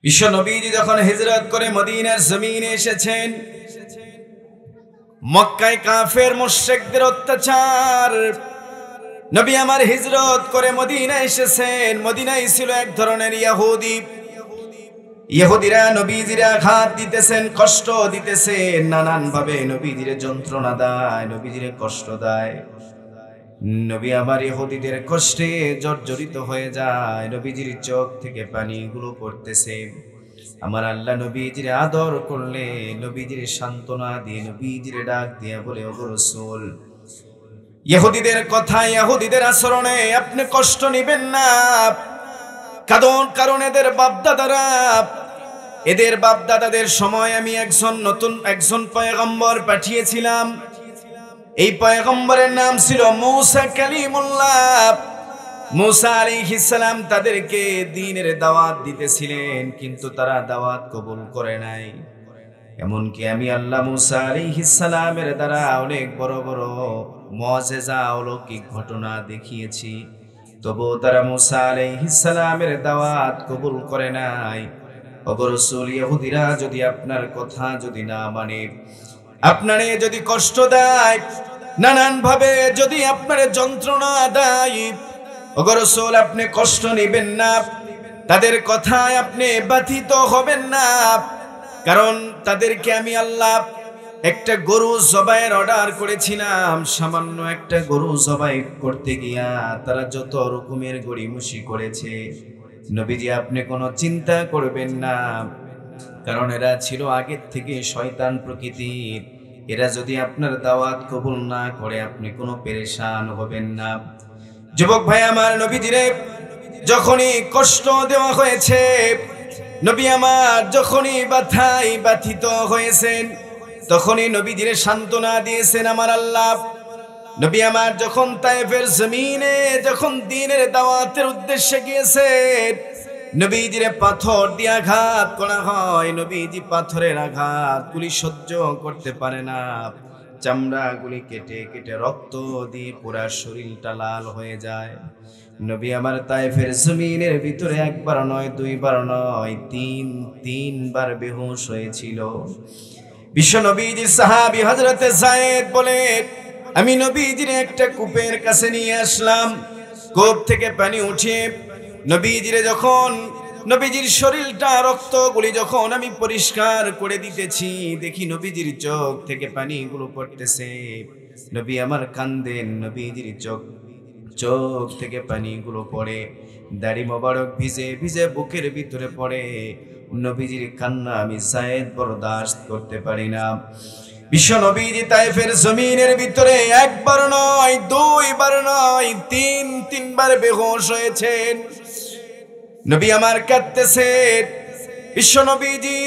বিশ্ব নবীজি যখন হিজরত করে মদিনার জমিনে এসেছেন, মক্কায় কাফের মুশরিকদের অত্যাচার, নবী আমার হিজরত করে মদিনায় এসেছেন। মদিনায় ছিল এক ধরনের ইহুদিরা নবীজিরা আঘাত দিতেছেন, কষ্ট দিতেছেন, নানান ভাবে নবীজিরে যন্ত্রণা দেয়, নবীজিরে কষ্ট দেয়। নবী আমার ইহুদিদের কষ্টে জর্জরিত হয়ে যায়, নবীজির চোখ থেকে পানিগুলো পড়তেছে। আমার আল্লাহ নবীজির আদর করলে, নবীজির সান্ত্বনা দিয়ে, নবীজির ডাক দিয়ে বলে, ওগো রাসূল, ইহুদিদের কথা, ইহুদিদের আচরণে আপনি কষ্ট নেবেন না। কারণ এদের বাপদাদাদের সময় আমি একজন পয়গম্বর পাঠিয়েছিলাম। এই পয়গম্বরের নাম ছিল মূসা কালিমুল্লাহ। মূসা আলাইহিস সালাম তাদেরকে দ্বীনের দাওয়াত দিতেছিলেন, কিন্তু তারা দাওয়াত কবুল করে নাই। এমনকি আমি আল্লাহ মূসা আলাইহিস সালামের দ্বারা অনেক বড় বড় মুআজিজা, অলৌকিক ঘটনা দেখিয়েছি, তবুও তারা মূসা আলাইহিস সালামের দাওয়াত কবুল করে নাই। ওগো রাসূল, ইহুদিরা যদি আপনার কথা যদি না মানে, আপনারে যদি কষ্ট দেয়, নানান ভাবে যদি আপনারে যন্ত্রণা দেয়, ওগো রাসূল আপনি কষ্ট নেবেন না, তাদের কথায় আপনি ব্যথিত হবেন না। কারণ তাদেরকে আমি আল্লাহ একটা গরু জবাইয়ের অর্ডার করেছিলাম। সামান্য একটা গরু জবাই করতে গিয়া তারা যত রকমের গড়িমসি করেছে। নবীজি আপনি কোনো চিন্তা করবেন না, কারণ এরা ছিল আগের থেকে শয়তান প্রকৃতির। এরা যদি আপনার দাওয়াত কবুল না করে, আপনি কোনো পেরেশান হবেন না। যুবক ভাই আমার, নবীজিরে যখনই কষ্ট দেওয়া হয়েছে, নবী আমার যখনই ব্যথায় ব্যথিত হয়েছেন, তখনই নবীজিরে সান্ত্বনা দিয়েছেন আমার আল্লাহ। নবী আমার যখন তায়েফের জমিনে যখন দ্বীনের দাওয়াতের উদ্দেশ্যে গিয়েছেন, নবীজিরে পাথর দিয়ে আঘাত করা হয়। নবীজি পাথরের আঘাতগুলি সহ্য করতে পারে না, চামড়াগুলি কেটে কেটে রক্ত দিয়ে পুরা শরীরটা লাল হয়ে যায়। নবী আমার তায়েফের জমিনের ভিতরে একবার নয়, দুইবার নয়, তিনবার বেহুশ হয়েছিল। বিশ্ব নবীজি সাহাবী হযরতে যায়েদ বলে, আমি নবীজির একটা কূপের কাছে নিয়ে আসলাম। কূপ থেকে পানি উঠে নবীজির শরীরটা রক্তগুলি যখন আমি পরিষ্কার করে দিতেছি, দেখি নবীজির চোখ থেকে পানিগুলো পড়তেছে। নবী আমার কান্দেন, নবীজির চোখ থেকে পানিগুলো পড়ে, দাড়ি মোবারক ভিজে ভিজে বুকের ভিতরে পড়ে। নবীজির কান্না আমি যায়েদ বরদাস্ত করতে পারি না। বিশ্ব নবীজি তায়েফের জমিনের ভিতরে একবার নয়, দুইবার নয়, তিনবার বেহুশ হয়েছেন। নবী আমার কাঁদতেছেন। বিশ্ব নবীজি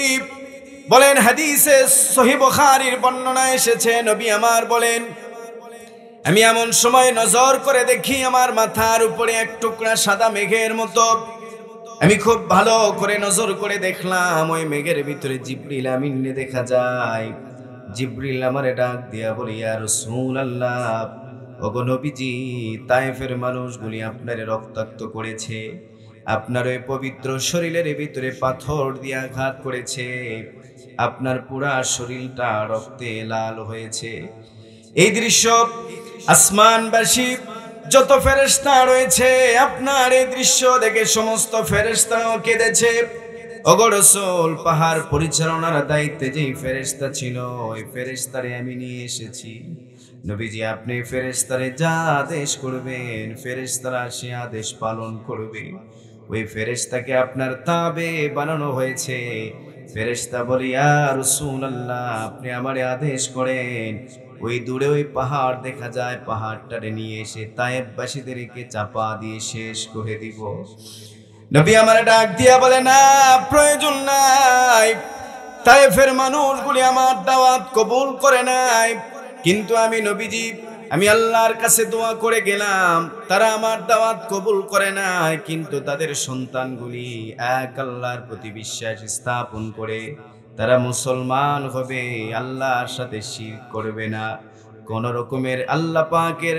বলেন, হাদিসে সহিহ বুখারীর বর্ণনা এসেছে, নবী আমার বলেন, আমি এমন সময় নজর করে দেখি আমার মাথার উপরে এক টুকরা সাদা মেঘের মতো। আমি খুব ভালো করে নজর করে দেখলাম, ওই মেঘের ভিতরে জিবরিল আমিনকে দেখা যায়। জিবরিল আমারে ডাক দিয়া বলে, ইয়া রাসূলুল্লাহ, ওগো নবীজি, তায়েফের মানুষগুলি আপনারে রক্তাক্ত করেছে, আপনার ওই পবিত্র শরীরের ভিতরে পাথর দিয়ে আঘাত করেছে, আপনার পুরা শরীরটা রক্তে লাল হয়েছে। এই দৃশ্য আসমানবাসী যত ফেরেশতা রয়েছে, আপনার এই দৃশ্য দেখে সমস্ত ফেরেশতাও কেঁদেছে। ওগো রাসূল, পাহাড় পরিচালনার দায়িত্বে যেই ফেরেশতা ছিল, ওই ফেরেশতারে আমি নিয়ে এসেছি। নবীজি আপনি ফেরেশতারে যা আদেশ করবেন, ফেরেশতারা সে আদেশ পালন করবে। ওই ফেরেশতাকে আপনার তাবে বানানো হয়েছে। ফেরেশতা বলে, ইয়া রাসূলুল্লাহ, আপনি আমারে আদেশ করেন, ওই দূরে ওই পাহাড় দেখা যায়, পাহাড়টারে নিয়ে এসে তায়েফবাসীদেরকে চাপা দিয়ে শেষ করে দিব। নবী আমার ডাক দিয়া বলে, না, প্রয়োজন নাই। তায়েফের মানুষগুলি আমার দাওয়াত কবুল করে নাই, কিন্তু আমি নবীজি আমি আল্লাহর কাছে দোয়া করে গেলাম, তারা আমার দাওয়াত কবুল করে নাই, কিন্তু তাদের সন্তানগুলি এক আল্লাহর প্রতি বিশ্বাস স্থাপন করে তারা মুসলমান হবে, আল্লাহর সাথে শিরক করবে না, কোন রকমের আল্লাহ পাকের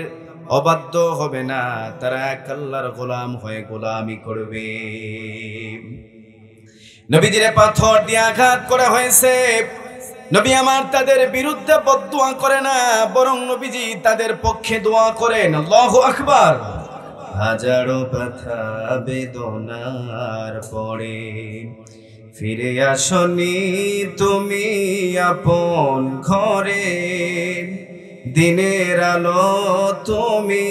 অবাধ্য হবে না, তারা এক আল্লাহর গোলাম হয়ে গোলামি করবে। নবীজিরে পাথর দিয়ে আঘাত করা হয়েছে। নবী আমার তাদের বিরুদ্ধে বদদুয়া করে না, বরং নবীজি তাদের পক্ষে দোয়া করেন। আল্লাহু আকবার। হাজারো ব্যথা বেদনার পরে ফিরে আসনি তুমি আপন ঘরে, দিনের আলো তুমি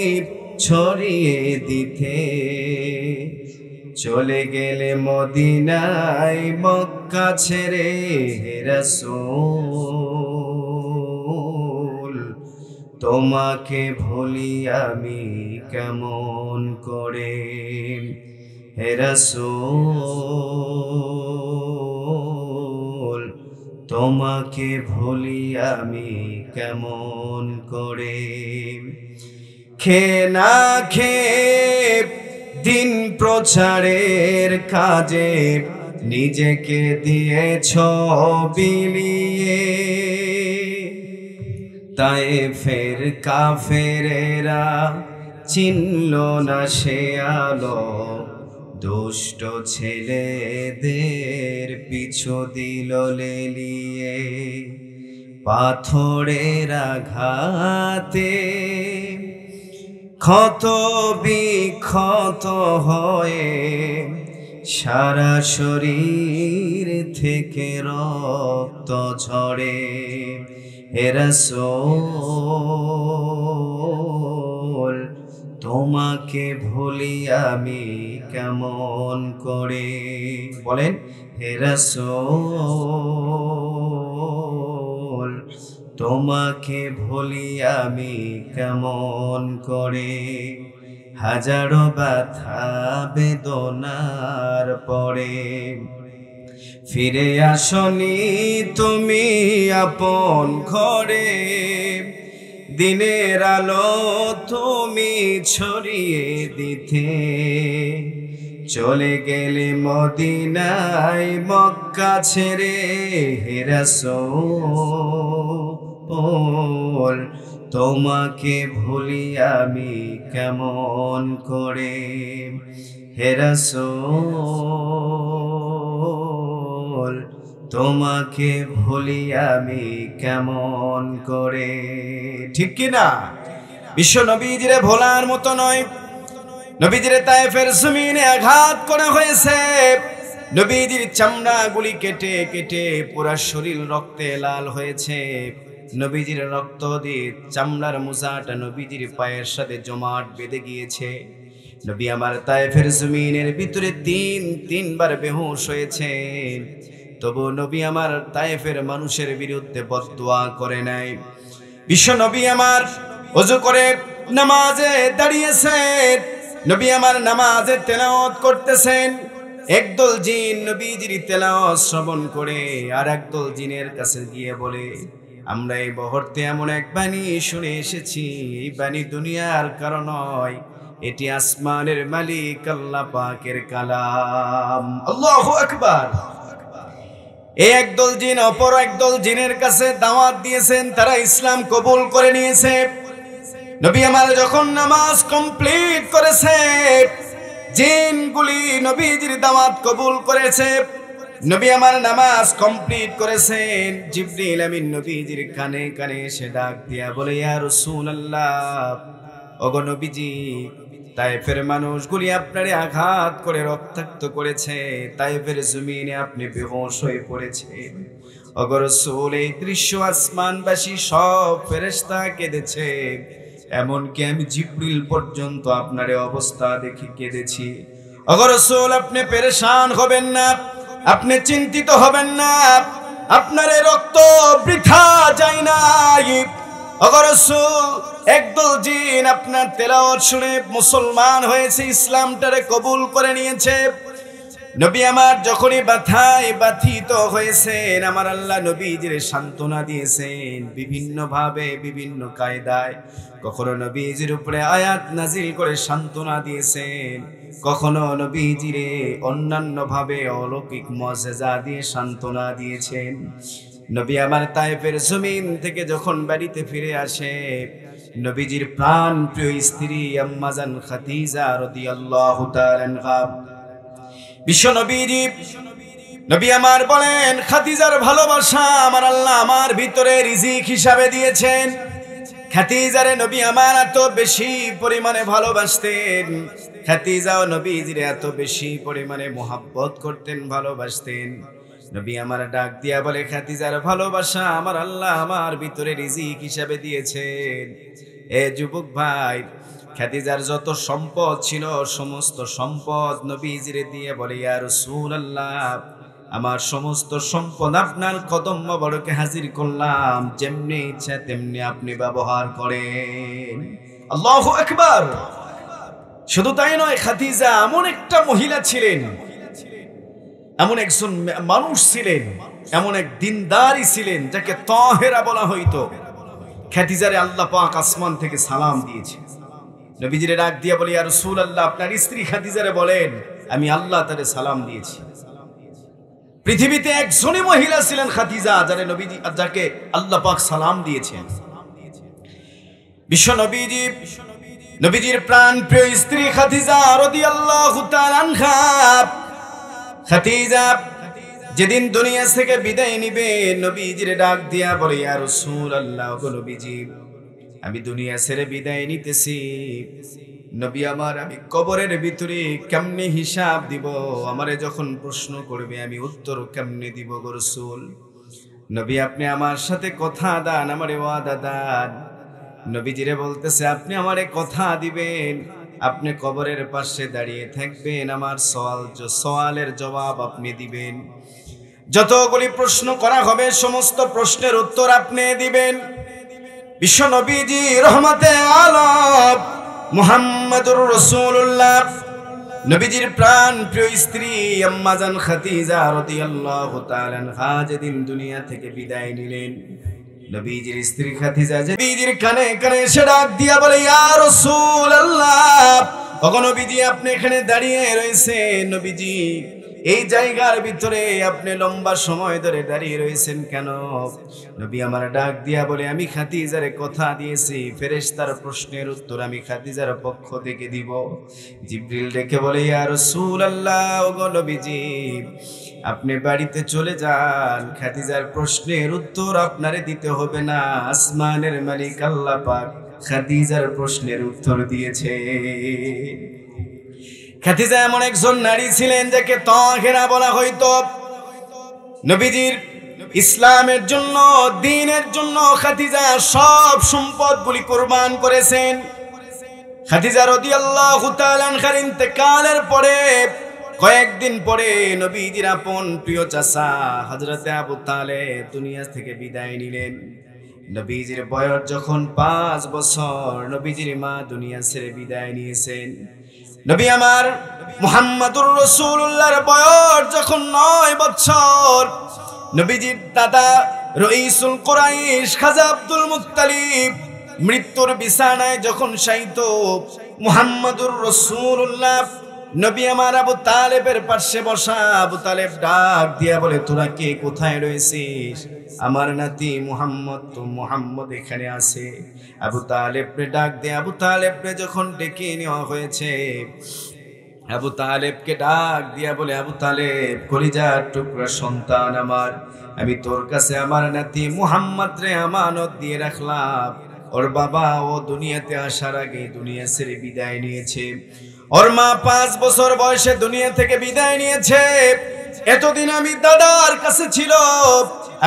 ছড়িয়ে দিতে, চলে গেলে মদিনায় মক্কা ছেড়ে হে রাসূল, তোমাকে ভুলি আমি কেমন করে হে রাসূল, তোমাকে ভুলি আমি কেমন করে। খেয়ে না খেয়ে দিন প্রচারের কাজে নিজেকে দিয়েছ বিলিয়ে, তায়েফের কাফেরেরা চিনল না সে আলো, দুষ্ট ছেলেদের পিছু দিল লেলিয়ে, পাথরের আঘাতে ক্ষত বিক্ষত হয়ে সারা শরীর থেকে রক্ত ঝরে হে রাসূল, তোমাকে ভুলি আমি কেমন করে। বলেন হে রাসূল, তোমাকে ভুলি আমি কেমন করে। হাজারো ব্যথা বেদনার পরে ফিরে আসনি তুমি আপন ঘরে, দিনের আলো তুমি ছড়িয়ে দিতে, চলে গেলে মদিনায় মক্কা ছেড়ে হে রাসূল, তোমাকে ভুলি আমি কেমন করে হে রাসূল, তোমাকে ভুলি আমি কেমন করে। ঠিক কি না? বিশ্ব নবীজিরে ভোলার মতো নয়। নবীজিরে তায়েফের জমিনে আঘাত করা হয়েছে, নবীজির চামড়াগুলি কেটে কেটে পুরা শরীর রক্তে লাল হয়েছে। নবীজির রক্ত দিয়ে চামড়ার মোজাটা নবীজির পায়ের সাথে জমাট বেঁধে গিয়েছে। নবী আমার তায়েফের জমিনের ভিতরে তিনবার বেহুশ হয়েছে, তবু নবী আমার তায়েফের মানুষের বিরুদ্ধে বদদুয়া করে নাই। বিশ্ব নবী আমার ওযু করে নামাজে দাঁড়িয়েছেন, নবী আমার নামাজে তেলাওয়াত করতেছেন। একদল জিন নবীজির তেলাওয়াত শ্রবণ করে আর একদল জিনের কাছে গিয়ে বলে, আমরা এই মুহূর্তে এমন এক বাণী শুনে এসেছি, এই বাণী দুনিয়ার কারণ নয়, এটি আসমানের মালিক আল্লাহ পাকের কালাম। আল্লাহু আকবার। এই একদল জিন অপর একদল জিনের কাছে দাওয়াত দিয়েছেন, তারা ইসলাম কবুল করে নিয়েছে। নবী আমার যখন নামাজ কমপ্লিট করেছে, জিনগুলি নবীজির দাওয়াত কবুল করেছে। নবী আমার নামাজ কমপ্লিট করেছেন, জিবরিল আমিন নবীজির কানে কানে এসে ডাক দিয়া বলে, ইয়া রাসূলুল্লাহ, ওগো নবীজি, তায়েফের মানুষগুলি আপনারে আঘাত করে রক্তাক্ত করেছে, তায়েফের জমিনে আপনি বেহুশ হয়ে পড়েছেন। ওগো রাসূল, এই দৃশ্য আসমানবাসী সব ফেরেশতা কেঁদেছে, এমনকি আমি জিবরিল পর্যন্ত আপনার অবস্থা দেখে কেঁদেছি। ওগো রাসূল, আপনি পেরেশান হবেন না, আপনি চিন্তিত হবেন না, আপনার রক্ত বৃথা যায় নাই। ওগো রাসূল, একদল জিন আপনার তেলাওয়াত শুনে মুসলমান হয়েছে, ইসলামটারে কবুল করে নিয়েছে। নবী আমার যখনই ব্যথায় ব্যথিত হয়েছেন, আমার আল্লাহ নবীজির সান্ত্বনা দিয়েছেন বিভিন্ন ভাবে, বিভিন্ন কায়দায়। কখনো নবীজির উপরে আয়াত নাজিল করে সান্ত্বনা দিয়েছেন, কখনো নবীজিরে অন্যান্য ভাবে অলৌকিক মুজিজা দিয়ে সান্ত্বনা দিয়েছেন। নবী আমার তায়েফের জমিন থেকে যখন বাড়িতে ফিরে আসে, নবীজির প্রাণ প্রিয় স্ত্রী আম্মা জান খাদিজা রাদিয়াল্লাহু তাআলা আনহা বিশ্ব নবীজি নবী আমার বলেন, খাদিজার ভালোবাসা আমার আল্লাহ আমার ভিতরে রিজিক হিসাবে দিয়েছেন। খাদিজারে নবী আমার এত বেশি পরিমাণে ভালোবাসতেন, খাদিজাও নবীজিরে এত বেশি পরিমাণে মোহাব্বত করতেন, ভালোবাসতেন। নবী আমার ডাক দিয়া বলে, খাদিজার ভালোবাসা আমার আল্লাহ আমার ভিতরে রিজিক হিসাবে দিয়েছেন। এ যুবক ভাই, খাদিজার যত সম্পদ ছিল সমস্ত সম্পদ নবীজিরে দিয়ে বলে, ইয়া রাসূলুল্লাহ, আমার সমস্ত সম্পদ আপনার কদম মোবারকে হাজির করলাম, যেমনি ইচ্ছা তেমনি আপনি ব্যবহার করেন। আল্লাহু আকবার। শুধু তাই নয়, খাদিজা এমন একটা মহিলা ছিলেন, এমন একজন মানুষ ছিলেন, এমন এক দিনদারি ছিলেন যাকে তাহেরা বলা হইতো। খাদিজারে আল্লাহ পাক আসমান থেকে সালাম দিয়েছে। নবীজিরে ডাক দিয়া বলে, ইয়া রাসূলুল্লাহ, আপনার স্ত্রী খাদিজারে বলেন আমি আল্লাহ তারে সালাম দিয়েছি। পৃথিবীতে একজনই মহিলা ছিলেন খাদিজা, যাকে আল্লাহ পাক সালাম দিয়েছেন। বিশ্ব নবীজির প্রাণ প্রিয় স্ত্রী খাদিজা রাদিয়াল্লাহু তাআলা আনহা। খাদিজা যেদিন দুনিয়া থেকে বিদায় নিবে, নবীজির ডাক দিয়া বলে, ইয়া রাসূলুল্লাহ, গো নবীজি, আমি দুনিয়া ছেড়ে বিদায় নিতেছি। নবী আমার, আমি কবরের ভিতরে কেমনে হিসাব দিব? আমারে যখন প্রশ্ন করবে আমি উত্তর কেমনে দিব গো রাসূল? নবী আপনি আমার সাথে কথা দেন, আমারে ওয়াদা দেন। নবীজিরে বলতেছে, আপনি আমারে কথা দিবেন, আপনি কবরের পাশে দাঁড়িয়ে থাকবেন, আমার সওয়ালের জবাব আপনি দিবেন। যতগুলি প্রশ্ন করা হবে সমস্ত প্রশ্নের উত্তর আপনি দিবেন। বিশ্ব নবীজি রহমতে আলম মুহাম্মদুর রাসূলুল্লাহ, নবীজির প্রাণ প্রিয় স্ত্রী আম্মা জান খাদিজা রাদিয়াল্লাহু তাআলা আনহা যেদিন দুনিয়া থেকে বিদায় নিলেন, নবীজির স্ত্রী খাদিজা নবীজির কানে কানে এসে ডাক দিয়া বলে, ইয়া রাসূলুল্লাহ, ওগো নবীজি, আপনি এখানে দাঁড়িয়ে রয়েছেন। নবীজি, এই জায়গার ভিতরে আপনি লম্বা সময় ধরে দাঁড়িয়ে রয়েছেন কেন? নবী আমার ডাক দিয়া বলে, আমি খাদিজারে কথা দিয়েছি, ফেরেশতার প্রশ্নের উত্তর আমি খাদিজার পক্ষ থেকে দিব। জিবরিল ডেকে বলে, ইয়া রাসূলুল্লাহ, ওগো নবীজি, আপনি বাড়িতে চলে যান, খাদিজার প্রশ্নের উত্তর আপনারে দিতে হবে না, আসমানের মালিক আল্লাহ পাক খাদিজার প্রশ্নের উত্তর দিয়েছে। খাদিজা এমন একজন নারী ছিলেন যাকে তাহেরা বলা হইতো। নবীজির ইসলামের জন্য, দ্বীনের জন্য খাদিজা সব সম্পদগুলি কুরবান করেছেন। খাদিজা রাদিয়াল্লাহু তাআলা আনহার ইন্তেকালের পরে কয়েকদিন পরে নবীজির আপন প্রিয় চাচা হযরতে আবু তালেব দুনিয়া থেকে বিদায় নিলেন। নবীজির বয়স যখন 5 বছর, নবীজির মা দুনিয়া ছেড়ে বিদায় নিয়েছেন। নবী আমার মুহাম্মদুর রাসূলুল্লাহর বয়স যখন 9 বছর, নবীজির দাদা রইসুল কুরাইশ খাজা আব্দুল মুত্তালিব মৃত্যুর বিছানায় যখন শায়িত, মুহাম্মদুর রাসূলুল্লাহ নবী আমার আবু তালেবের পাশে বসা। আবু তালেব ডাক দিয়া বলে, তোরা কে কোথায় রয়েছিস? আমার নাতি মুহাম্মদ, তো মুহাম্মদ এখানে আছে। আবু তালেবকে ডাক দিয়ে আবু তালেবকে যখন ডেকে নেওয়া হয়েছে, আবু তালেবকে ডাক দিয়া বলে, আবু তালেব, কলিজার টুকরা সন্তান আমার, আমি তোর কাছে আমার নাতি মুহাম্মদ রে আমানত দিয়ে রাখলাম। ওর বাবা ও দুনিয়াতে আসার আগে দুনিয়া ছেড়ে বিদায় নিয়েছে। ওর মা 5 বছর বয়সে দুনিয়া থেকে বিদায় নিয়েছে। এতদিন আমি দাদার কাছে ছিল,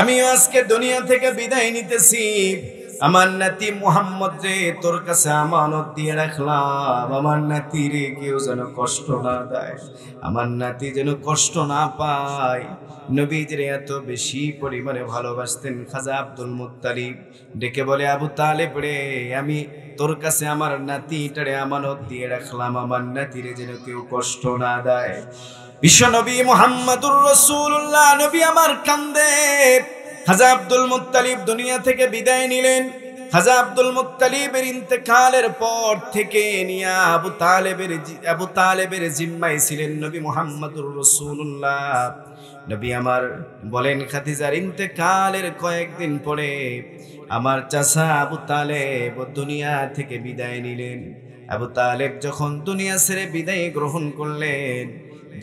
আমি আজকে দুনিয়া থেকে বিদায় নিতেছি। আমার নাতি মুহাম্মদ রে তোর কাছে আমানত দিয়ে রাখলাম। আমার নাতি রে কেউ যেন কষ্ট না দেয়, আমার নাতি যেন কষ্ট না পায়। নবীজির এত বেশি পরিমাণে ভালোবাসতেন খাজা আব্দুল মুত্তালিব। ডেকে বলে, আবু তালেব রে, আমি তোর কাছে আমার নাতিটারে আমানত দিয়ে রাখলাম, আমার নাতিরে যেন কেউ কষ্ট না দেয়। বিশ্ব নবী মুহাম্মদুর রাসূলুল্লাহ নবী আমার কান্দে। খাজা আব্দুল মুত্তালিব দুনিয়া থেকে বিদায় নিলেন। খাজা আব্দুল মুত্তালিবের ইন্তেকালের পর থেকে নিয়া আবু তালেবের জিম্মায় ছিলেন নবী মুহাম্মদুর রাসূলুল্লাহ। নবী আমার বলেন, খাদিজার ইন্তেকালের কয়েকদিন পরে আমার চাচা আবু তালেব দুনিয়া থেকে বিদায় নিলেন। আবু তালেব যখন দুনিয়া ছেড়ে বিদায় গ্রহণ করলেন,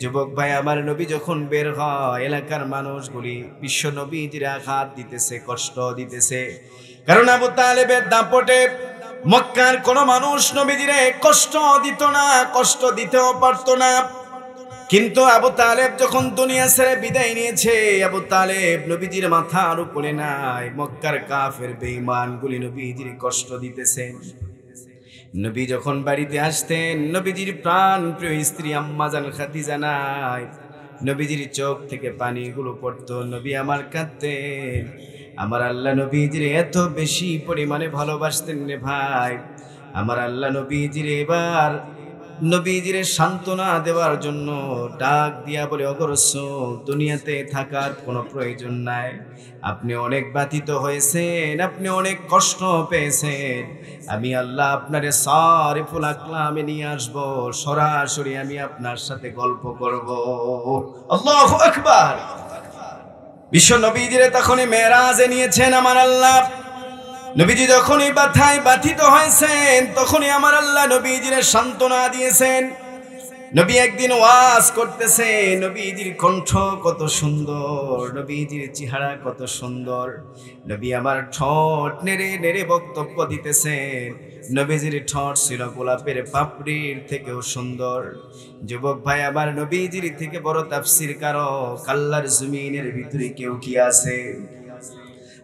যুবক ভাই আমার, নবী যখন বের হয় এলাকার মানুষগুলি বিশ্ব নবীজির আঘাত দিতেছে, কষ্ট দিতেছে। কারণ আবু তালেবের দাপটে মক্কার কোন মানুষ নবীজিরে কষ্ট দিত না, কষ্ট দিতেও পারতো না। কিন্তু আবু তালেব যখন দুনিয়া ছেড়ে বিদায় নিয়েছে, আবু তালেব নবীজির মাথার উপরে নাই, মক্কার কাফের বেঈমানগুলি নবীজির কষ্ট দিতেছে। নবী যখন বাড়িতে আসতেন, নবীজির প্রাণ প্রিয় স্ত্রী আম্মা জান খাদিজা নাই, নবীজির চোখ থেকে পানিগুলো পড়তো, নবী আমার কাঁদতেন। আমার আল্লাহ নবীজির এত বেশি পরিমাণে ভালোবাসতেন রে ভাই। আমার আল্লাহ নবীজির এবার নবীজিরে সান্ত্বনা দেওয়ার জন্য ডাক দিয়া বলে, ওগো রাসূল, দুনিয়াতে থাকার কোনো প্রয়োজন নাই। আপনি অনেক ব্যথিত হয়েছেন, আপনি অনেক কষ্ট পেয়েছেন। আমি আল্লাহ আপনারে সারিফুল আকলামে নিয়ে আসবো, সরাসরি আমি আপনার সাথে গল্প করব। আল্লাহু আকবার। বিশ্ব নবীজিরে তখনই মেরাজে নিয়েছেন আমার আল্লাহ। নবীজি যখনই ব্যথায় ব্যথিত হয়েছেন, তখনই আমার আল্লাহ নবীজিরে সান্ত্বনা দিয়েছেন। নবী একদিন ওয়াজ করতেছে, নবীজির কণ্ঠ কত সুন্দর, নবীজির চেহারা কত সুন্দর, নবী আমার ঠোঁট নেড়ে নেড়ে বক্তব্য দিতেছেন। নবীজির ঠোঁট ছিল গোলাপের পাপড়ির থেকেও সুন্দর। যুবক ভাই আমার, নবীজির থেকে বড় তাফসীরকারক আল্লাহর জমিনের ভিতরে কেউ কি আছে?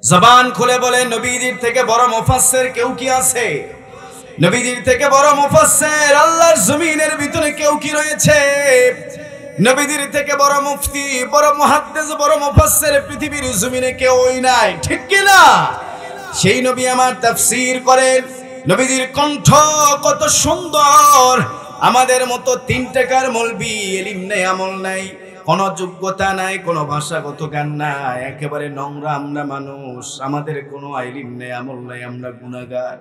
জবান খুলে বলে, নবীজির থেকে বড় মুফাসসির কেউ কি আছে? নবীজির থেকে বড় মুফাসসির আল্লাহর জমিনের ভিতরে কেউ কি রয়েছে? নবীজির থেকে বড় মুফতি, বড় মুহাদ্দিস, বড় মুফাসসির পৃথিবীর জমিনে কেউই নাই, ঠিক কি না? সেই নবী আমার তাফসীর করেন। নবীজির কণ্ঠ কত সুন্দর। আমাদের মতো 3 টাকার মৌলবি, ইলম নেই, আমল নাই, কোনো যোগ্যতা নাই, কোনো ভাষাগত জ্ঞান নাই, একেবারে নোংরা আমরা মানুষ, আমাদের কোনো ইলম নেই, আমল নাই, আমরা গুনাহগার।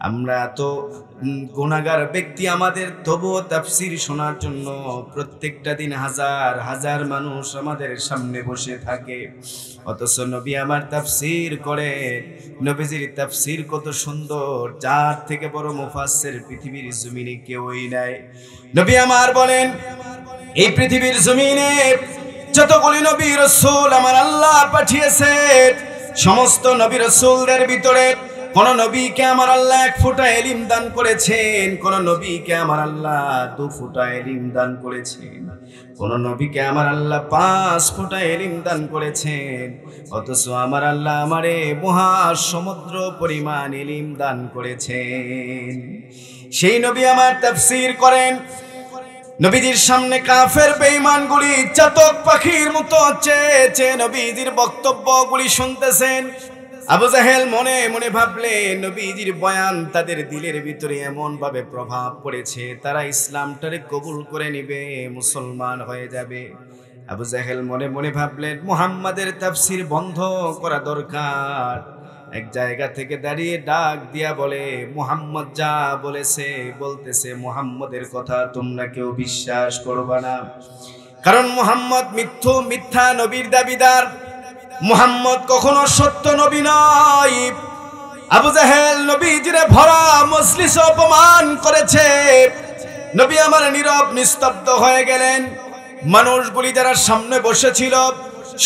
আমরা তো গুনাহগার ব্যক্তি, আমাদের তবুও তাফসীর শোনার জন্য প্রত্যেকটা দিন হাজার হাজার মানুষ আমাদের সামনে বসে থাকে। অথচ নবী আমার তাফসীর করে। নবীজির তাফসীর কত সুন্দর, যার থেকে বড় মুফাসসির পৃথিবীর জমিনে কেউই নাই। নবী আমার বলেন, এই পৃথিবীর জমিনে যতগুলি নবী রাসূল আমার আল্লাহ পাঠিয়েছেন, সমস্ত নবী রাসূলদের ভিতরে কোন নবীকে আমার আল্লাহ 1 ফোঁটা ইলম দান করেছেন? কোন নবীকে আমার আল্লাহ 2 ফোঁটা ইলম দান করেছেন? কোন নবীকে আমার আল্লাহ 5 ফোঁটা ইলম দান করেছেন? অথচ আমার আল্লাহ আমারে মহা সমুদ্র পরিমাণ ইলম দান করেছেন। সেই নবী আমার তাফসীর করেন। নবীজির সামনে কাফের বেঈমানগুলি চাতক পাখির মতো চেয়ে নবীজির বক্তব্যগুলি শুনতেছেন। আবু জাহেল মনে মনে ভাবলেন, নবীজির বয়ান তাদের দিলের ভিতরে এমন ভাবে প্রভাব পড়েছে, তারা ইসলামটারে কবুল করে নিবে, মুসলমান হয়ে যাবে। আবু জাহেল মনে মনে ভাবলেন, মুহাম্মাদের তাফসীর বন্ধ করা দরকার। এক জায়গা থেকে দাঁড়িয়ে ডাক দিয়া বলে, মুহাম্মদ যা বলতেছে মুহাম্মদের কথা তোমরা কেউ বিশ্বাস করবা না, কারণ মুহাম্মদ মিথ্যা নবীর দাবিদার। মুহাম্মদ কখনো সত্য নবী নয়। আবু জাহেল নবীজিরে ভরা মজলিস অপমান করেছে। নবী আমার নীরব নিস্তব্ধ হয়ে গেলেন। মানুষগুলি যারা সামনে বসেছিল,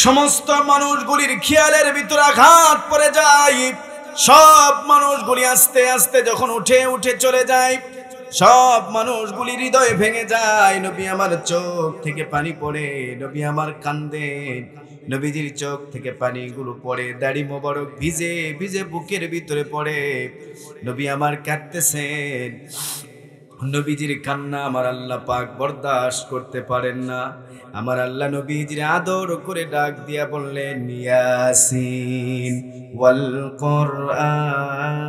সমস্ত মানুষগুলির খেয়ালের ভিতরে আঘাত পড়ে যায়। সব মানুষগুলি আস্তে আস্তে যখন উঠে উঠে চলে যায়, সব মানুষগুলি হৃদয় ভেঙে যায়। নবী আমার চোখ থেকে পানি পড়ে, নবী আমার কান্দেন, নবীজির চোখ থেকে পানিগুলো পড়ে, দাড়ি মোবারক ভিজে ভিজে বুকের ভিতরে পড়ে। নবী আমার কাঁদতেছেন। নবীজির কান্না আমার আল্লাহ পাক বরদাস্ত করতে পারেন না। আমার আল্লাহ নবীজির আদর করে ডাক দিয়া বললেন, ইয়াসিন ওয়াল কুরআনিল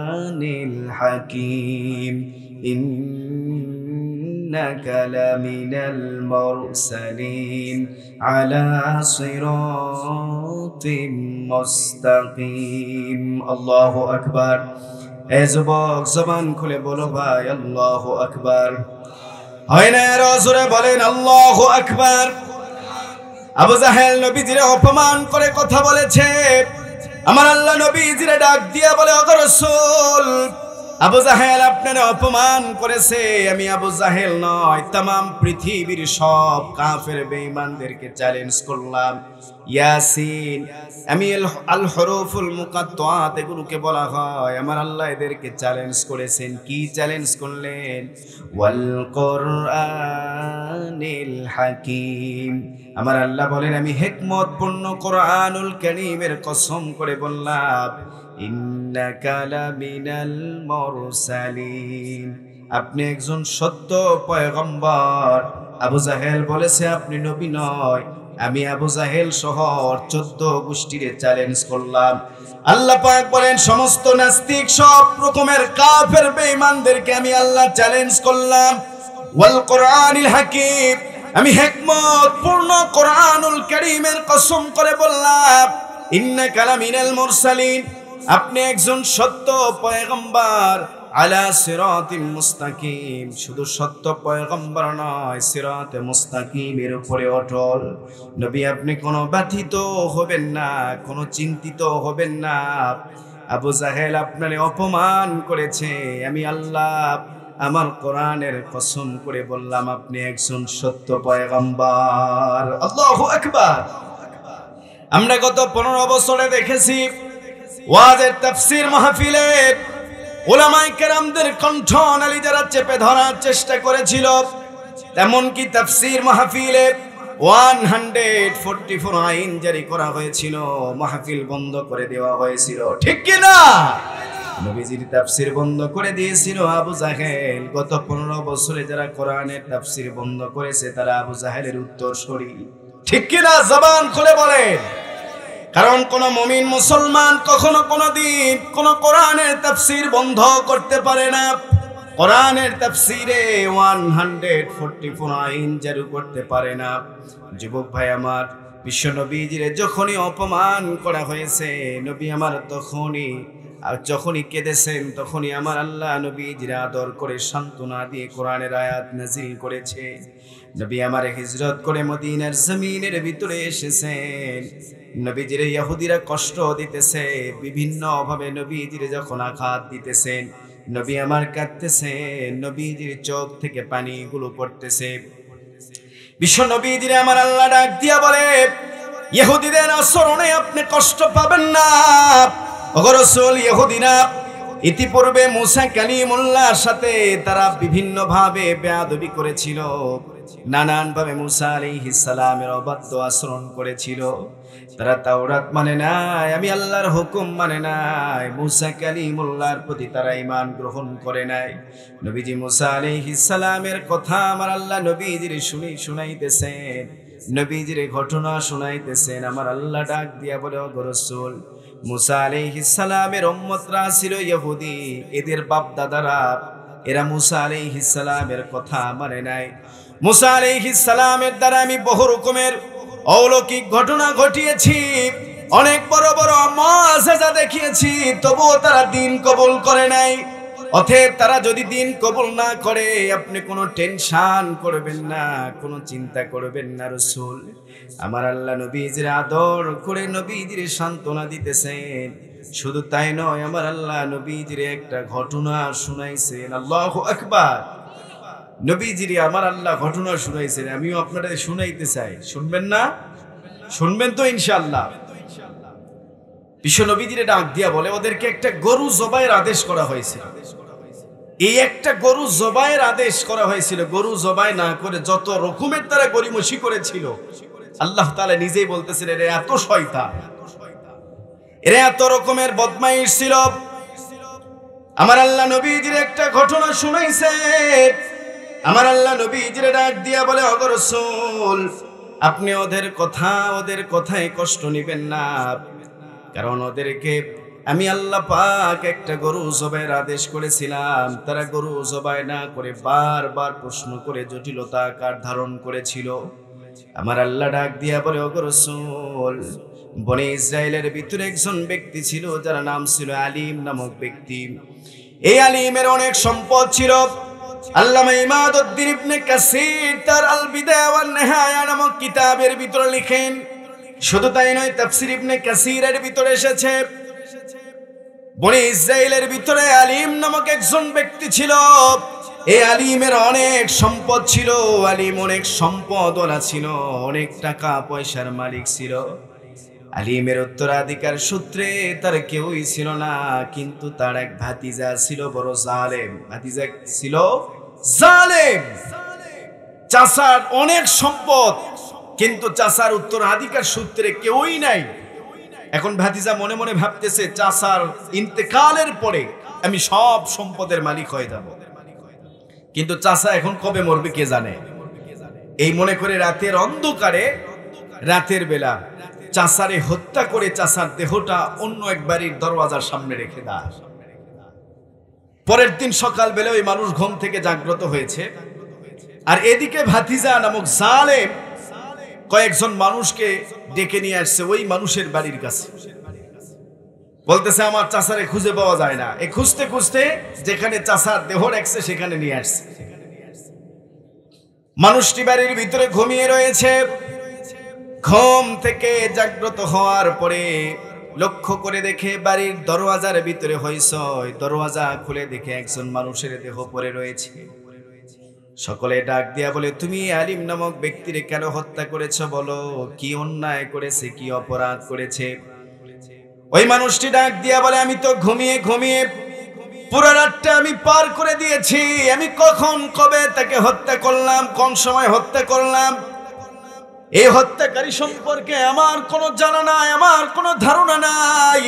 হাকিম ইন্নাকা লামিনাল মুরসালিন আলা সিরাতিম মুস্তাকিম। আল্লাহু আকবার। এ যুবক, জবান খুলে বলো ভাই, আল্লাহু আকবার। হয় না আরো জোরে বলেন আল্লাহু আকবার। আবু জাহেল নবীজিরে অপমান করে কথা বলেছে। আমার আল্লাহ নবীজিরে ডাক দিয়া বলে, ওগো রাসূল, আবু জাহেল আপনার অপমান করেছে। আমি আবু জাহেল নয়, তামাম পৃথিবীর সব কাফের বেঈমানদেরকে চ্যালেঞ্জ করলাম। ইয়াসিন, আমি আল হরুফুল মুকাত্তাত এগুলোকে বলা হয়, আমার আল্লাহ এদেরকে চ্যালেঞ্জ করেছেন। কি চ্যালেঞ্জ করলেন? ওয়াল কোরআনিল হাকিম। আমার আল্লাহ বলেন, আমি হিকমতপূর্ণ কোরআনুল কারীমের কসম করে বললাম, ইন্নাকা লামিনাল মুরসালিন, আপনি একজন সত্য পয়গম্বর। আবু জাহেল বলেছে আপনি নবী নয়। আমি আবু জাহেল সহ 14 গোষ্ঠীরে চ্যালেঞ্জ করলাম। আল্লাহ পাক বলেন, সমস্ত নাস্তিক, সব রকমের কাফের বেঈমানদেরকে আমি আল্লাহ চ্যালেঞ্জ করলাম। ওয়াল কোরআনিল হাকিম, আমি হিকমত পূর্ণ কোরআনুল কারীমের কসম করে বললাম, ইন্নাকা লামিনাল মুরসালিন, আপনি একজন সত্য পয়গম্বর। আলা সিরাতিল মুস্তাকিম, শুধু সত্য পয়গম্বর নয়, সিরাতে মুস্তাকিমের উপরে অটল। নবী, আপনি কোনো ব্যথিত হবেন না, কোনো চিন্তিত হবেন না। আবু জাহেল আপনারে অপমান করেছে, আমি আল্লাহ আমার কোরআনের কসম করে বললাম, আপনি একজন সত্য পয়গম্বর। আল্লাহু আকবার। আমরা গত 15 বছরে দেখেছি ওয়াজের তাফসীর মাহফিলে উলামায়ে কেরামদের কণ্ঠ নালী যারা চেপে ধরার চেষ্টা করেছিল, এমনকি তাফসীর মাহফিলে 144 আইন জারি করা হয়েছিল, মাহফিল বন্ধ করে দেওয়া হয়েছিল, ঠিক কি না? নবীজির তাফসীর বন্ধ করে দিয়েছিল আবু জাহেল। গত 15 বছরে যারা কোরআনের তাফসীর বন্ধ করেছে তারা আবু জাহেলের উত্তরসূরি, ঠিক কি না? জবান খুলে বলেন। কারণ কোন মুমিন মুসলমান কখনো কোনদিন কোন কোরআনের তাফসীর বন্ধ করতে পারে না। কোরআনের তাফসীরে 144 আইন জারি করতে পারে না। যুবক ভাই আমার, বিশ্ব নবীজিরে যখনই অপমান করা হয়েছে, নবী আমার যখনই কেঁদেছেন, তখনই আমার আল্লাহ নবীজির আদর করে সান্ত্বনা দিয়ে কোরআনের আয়াত নাজিল করেছে। নবী আমার হিজরত করে মদিনার জমিনের ভিতরে এসেছেন। নবীজিরে ইহুদিরা কষ্ট দিতেছে, বিভিন্ন ভাবে নবীজিরে যখন আঘাত দিতেছেন, নবী আমার কাঁদতেছেন, নবীজির চোখ থেকে পানিগুলো পড়তেছে। বিশ্ব নবীজিরে আমার আল্লাহ ডাক দিয়া বলে, ইহুদিদের আচরণে আপনি কষ্ট পাবেন না। ওগো রাসূল, ইহুদিরা ইতিপূর্বে মুসা কালিমুল্লাহর সাথে তারা বিভিন্ন ভাবে বেয়াদবি করেছিল, নানান ভাবে মুসা আলাইহিস সালামের অবাধ্য আচরণ করেছিল। তারা তাওরাত মানে নাই, আমি আল্লাহর হুকুম মানে নাই, মুসা কালিমুল্লাহর প্রতি তারা ঈমান গ্রহণ করে নাই। নবীজি মুসা আলাইহিস সালামের কথা আমার আল্লাহ নবীজির শুনাইতেছেন, নবীজির ঘটনা শুনাইতেছেন। আমার আল্লাহ ডাক দিয়া বলে, ওগো রাসূল, মুসা আলাইহিস সালামের উম্মতরা ছিল ইহুদি, এদের বাপ দাদারা এরা মুসা আলাইহিস সালামের কথা মানে নাই। মুসা আলাইহিস সালামের দ্বারা আমি বহু রকমের অলৌকিক ঘটনা ঘটিয়েছি, অনেক বড় বড় মুআজিজা দেখিয়েছি, তবুও তারা দ্বীন কবুল করে নাই। অতএব তারা যদি দ্বীন কবুল না করে, আপনি কোনো টেনশন করবেন না, কোনো চিন্তা করবেন না রাসূল। আমার আল্লাহ নবীজির আদর করে নবীজির সান্ত্বনা দিতেছেন। শুধু তাই নয়, আমার আল্লাহ নবীজির একটা ঘটনা শুনাইছেন। আল্লাহু আকবার। নবীজির আমার আল্লাহ ঘটনা শুনাইছেন, আমিও আপনাদের শুনাইতে চাই। শুনবেন না? শুনবেন তো ইনশাআল্লাহ। বিশ্ব নবীজির ডাক দিয়া বলে, ওদেরকে একটা গরু জবাইয়ের আদেশ করা হয়েছিল। এই একটা গরু জবাইয়ের আদেশ করা হয়েছিল। গরু জবাই না করে যত রকমের তারা গরিমসি করেছিল, আল্লাহ তাআলা নিজেই বলতেছেন, এরা এত শয়তান, এরা এত রকমের বদমাইশ ছিল। আমার আল্লাহ নবীজির একটা ঘটনা শুনাইছে। আমার আল্লাহ নবীজির ডাক দিয়া বলে, ওগো রাসূল, আপনি ওদের কথায় কষ্ট নেবেন না, কারণ ওদেরকে আমি আল্লাহ পাক একটা গরু জবাইয়ের আদেশ করেছিলাম। তারা গরু জবাই না করে বারবার প্রশ্ন করে জটিলতা আকার ধারণ করেছিল। আমার আল্লাহ ডাক দিয়া বলে, ওগো রাসূল, বনি ইসরাইলের ভিতরে একজন ব্যক্তি ছিল যার নাম ছিল আলিম নামক ব্যক্তি। এই আলিমের অনেক সম্পদ ছিল। আল্লামা ইমাদউদ্দিন ইবনে কাসির তার আল বিদায়া ওয়ান নিহায়া নামক কিতাবের ভিতরে লিখেন। শুধু তাই নয়, তাফসীর ইবনে কাসিরের ভিতরে এসেছে, বনি ইসরাইলের ভিতরে আলিম নামক একজন ব্যক্তি ছিল। এই আলিমের অনেক সম্পদ ছিল, আলিম অনেক সম্পদওয়ালা ছিল, অনেক টাকা পয়সার মালিক ছিল। আলিমের উত্তরাধিকার সূত্রে তার কেউই ছিল না, কিন্তু তার এক ভাতিজা ছিল বড় জালেম। ভাতিজা ছিল জালেম। চাচার অনেক সম্পদ, কিন্তু চাচার উত্তরাধিকার সূত্রে কেউই নাই। এখন ভাতিজা মনে মনে ভাবতেছে, চাচার ইন্তেকালের পরে আমি সব সম্পদের মালিক হয়ে যাব, কিন্তু চাচা এখন কবে মরবে কে জানে। এই মনে করে রাতের অন্ধকারে, রাতের বেলা চাচারে হত্যা করে চাচার দেহটা অন্য এক বাড়ির দরওয়াজার সামনে রেখে দেয়। পরের দিন সকাল বেলা ওই মানুষ ঘুম থেকে জাগ্রত হয়েছে, আর এদিকে ভাতিজা নামক জালেম কয়েকজন মানুষকে ডেকে নিয়ে আসছে ওই মানুষের বাড়ির কাছে। বলতেছে, আমার চাচারে খুঁজে পাওয়া যায় না। এ খুঁজতে খুঁজতে যেখানে চাচার দেহ রাখছে সেখানে নিয়ে আসছে। মানুষটি বাড়ির ভিতরে ঘুমিয়ে রয়েছে। ঘুম থেকে জাগ্রত হওয়ার পরে লক্ষ্য করে দেখে বাড়ির দরওয়াজার ভিতরে হইচই। দরওয়াজা খুলে দেখে একজন মানুষের দেহ পড়ে রয়েছে। সকলে ডাক দিয়া বলে, তুমি আলিম নামক ব্যক্তিরে কেন হত্যা করেছো? বলো, কি অন্যায় করেছে, কি অপরাধ করেছে? ওই মানুষটি ডাক দিয়া বলে, আমি তো ঘুমিয়ে ঘুমিয়ে পুরো রাতটা আমি পার করে দিয়েছি। আমি কখন কবে তাকে হত্যা করলাম, কোন সময় হত্যা করলাম, এই হত্যাকারী সম্পর্কে আমার কোনো জানা নাই, আমার কোনো ধারণা নাই।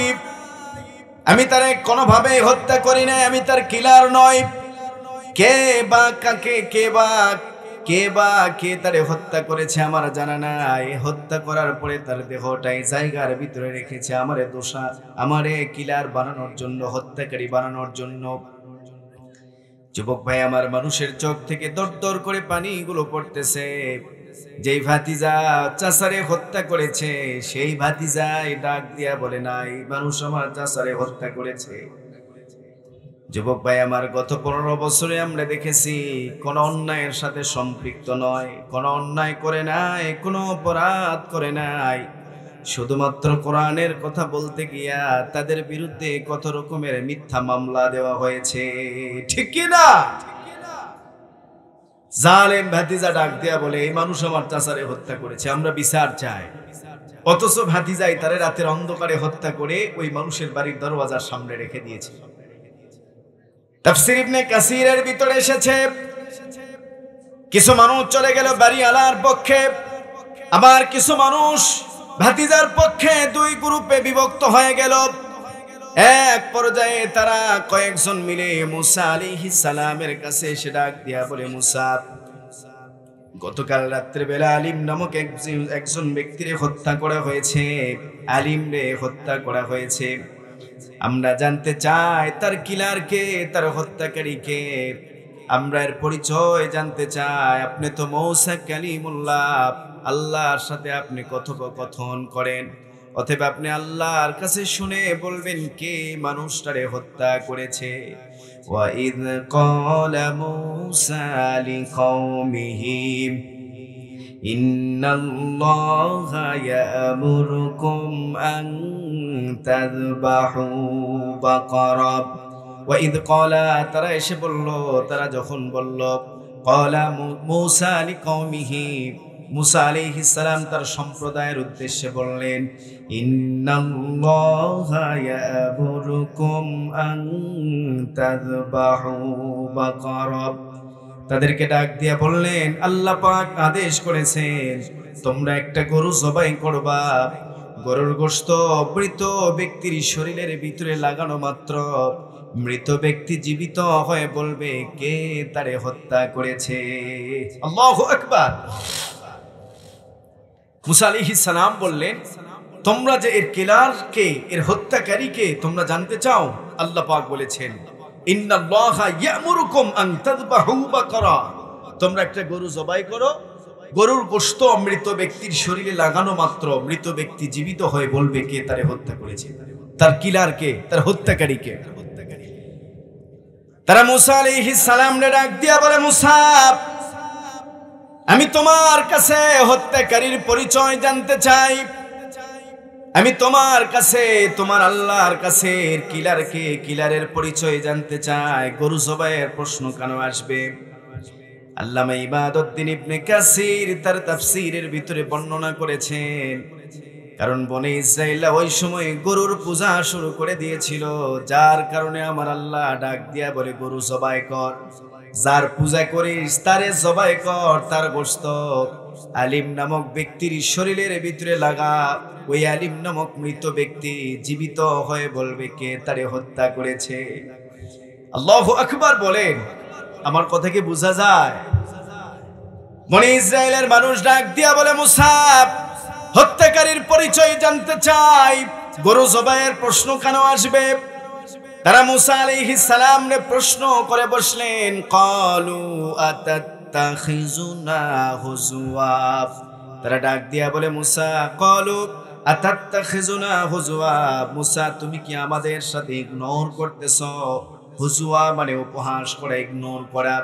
আমি তারে কোনোভাবে হত্যা করি নাই, আমি তার কিলার নয়। কে বা কাকে, কে তারে হত্যা করেছে আমার জানা নাই। হত্যা করার পরে তার দেহটাই জায়গার ভিতরে রেখেছে আমারে দোষা, আমারে কিলার বানানোর জন্য, হত্যাকারী বানানোর জন্য। যুবক ভাই আমার, মানুষের চোখ থেকে দর দর করে পানিগুলো পড়তেছে। যেই ভাতিজা চাচারে হত্যা করেছে, সেই ভাতিজাই ডাক দিয়া বলে, নাই, মানুষ আমার চাচারে হত্যা করেছে। যুবক ভাই আমার, গত 15 বছরে আমরা দেখেছি কোন অন্যায়ের সাথে সম্পৃক্ত নয়, কোন অন্যায় করে নাই, কোনো অপরাধ করে নাই। শুধুমাত্র কোরআনের কথা বলতে গিয়া তাদের বিরুদ্ধে কত রকমের মিথ্যা মামলা দেওয়া হয়েছে, ঠিক কি না? জালেম ভাতিজা ডাক দিয়া বলে, এই মানুষ আমার চাচারে হত্যা করেছে, আমরা বিচার চাই। অথচ ভাতিজাই তারে রাতের অন্ধকারে হত্যা করে ওই মানুষের বাড়ির দরওয়াজার সামনে রেখে দিয়েছে। তাফসীর ইবনে কাসিরের ভিতরে এসেছে, কিছু মানুষ চলে গেল বাড়িওয়ালার পক্ষে, আবার কিছু মানুষ ভাতিজার পক্ষে। দুই গ্রুপে বিভক্ত হয়ে গেল। এক পর্যায়ে তারা কয়েকজন মিলে মুসা আলাইহিস সালামের কাছে এসে ডাক দিয়া বলে, মুসা, গতকাল রাত্রে বেলা আলিম নামক একজন ব্যক্তিরে হত্যা করা হয়েছে, আলিম রে হত্যা করা হয়েছে। আমরা জানতে চাই তার কিলার কে, তার হত্যাকারী কে, আমরা এর পরিচয় জানতে চাই। আপনি তো মৌসা কালিমুল্লাহ, আল্লাহর সাথে আপনি কথোপকথন করেন, অতএব আপনি আল্লাহর কাছে শুনে বলবেন কে মানুষটারে হত্যা করেছে। ওয়াইদ ক্বালা মূসা লিকওমিহি ইন্নাল্লাহা ইয়া'মুরুকুম আন তাযবাহু বাকারা। ওয়াইদ ক্বালা, তারা এসে বলল, তারা যখন বলল, ক্বালা মূসা লিকওমিহি, মুসা আলাইহিস সালাম তার সম্প্রদায়ের উদ্দেশ্যে বললেন, ইন্নাল্লাহা ইয়া'মুরুকুম আন তাযবাহু বাকারা। তাদেরকে ডাক দিয়ে বললেন, আল্লাহ পাক আদেশ করেছেন তোমরা একটা গরু জবাই করবা। গরুর গোশত মৃত ব্যক্তির শরীরের ভিতরে লাগানো মাত্র মৃত ব্যক্তি জীবিত হয়ে বলবে কে তারে হত্যা করেছে। আল্লাহু আকবার। মুসা আলাইহিস সালাম বললেন, তোমরা যে এর কিলারকে, এর হত্যাকারীকে তোমরা জানতে চাও, আল্লাহ পাক বলেছেন, ইন্নাল্লাহা ইয়া'মুরুকুম আন তাযবাহু বাকারা। তোমরা একটা গরু জবাই করো, গরুর গোশত মৃত ব্যক্তির শরীরে লাগানো মাত্র মৃত ব্যক্তি জীবিত হয়ে বলবে কে তারে হত্যা করেছে, তার কিলার কে, তার হত্যাকারী কে। তারা মুসা আলাইহিস সালামকে ডাক দিয়া বলে, মুসা, আমি তোমার কাছে হত্যাকারীর পরিচয় জানতে চাই। আমি তোমার কাছে, তোমার আল্লাহর কাছে কিলারের পরিচয় জানতে চাই। গরু জবাইয়ের প্রশ্ন কেন আসবে? আল্লামা ইবাদউদ্দিন ইবনে কাসির তার তাফসীরের ভিতরে বর্ণনা করেছেন, কারণ বনে ইসরাইলরা ওই সময় গরুর পূজা শুরু করে দিয়েছিল, যার কারণে আমার আল্লাহ ডাক দিয়া বলে গরু জবাই কর, যার পূজা করিস তারে জবাই কর, তার গোশত আলিম নামক ব্যক্তির শরীরের ভিতরে লাগা। ওই আলিম নামক মৃত ব্যক্তি জীবিত হয়ে বলবে কে তারে হত্যা করেছে। আল্লাহু আকবার বলেন। আমার কথা কি বোঝা যায়? বনে ইসরাইলের মানুষ ডাক দিয়া বলে মুসা, হত্যাকারীর পরিচয় জানতে চাই, গরু জবাইয়ের প্রশ্ন কেন আসবে? তারা মুসা আলাইহিস সালামকে প্রশ্ন করে বসলেন। ক্বালু আতাত্তাখিজুনা হুজুয়া, তারা ডাক দিয়া বলে মুসা, ক্বালু আতাত্তাখিজুনা হুজুয়া, মুসা তুমি কি আমাদের সাথে ইগনোর করতেছো? হুজুয়া মানে উপহাস করা, ইগনোর করা।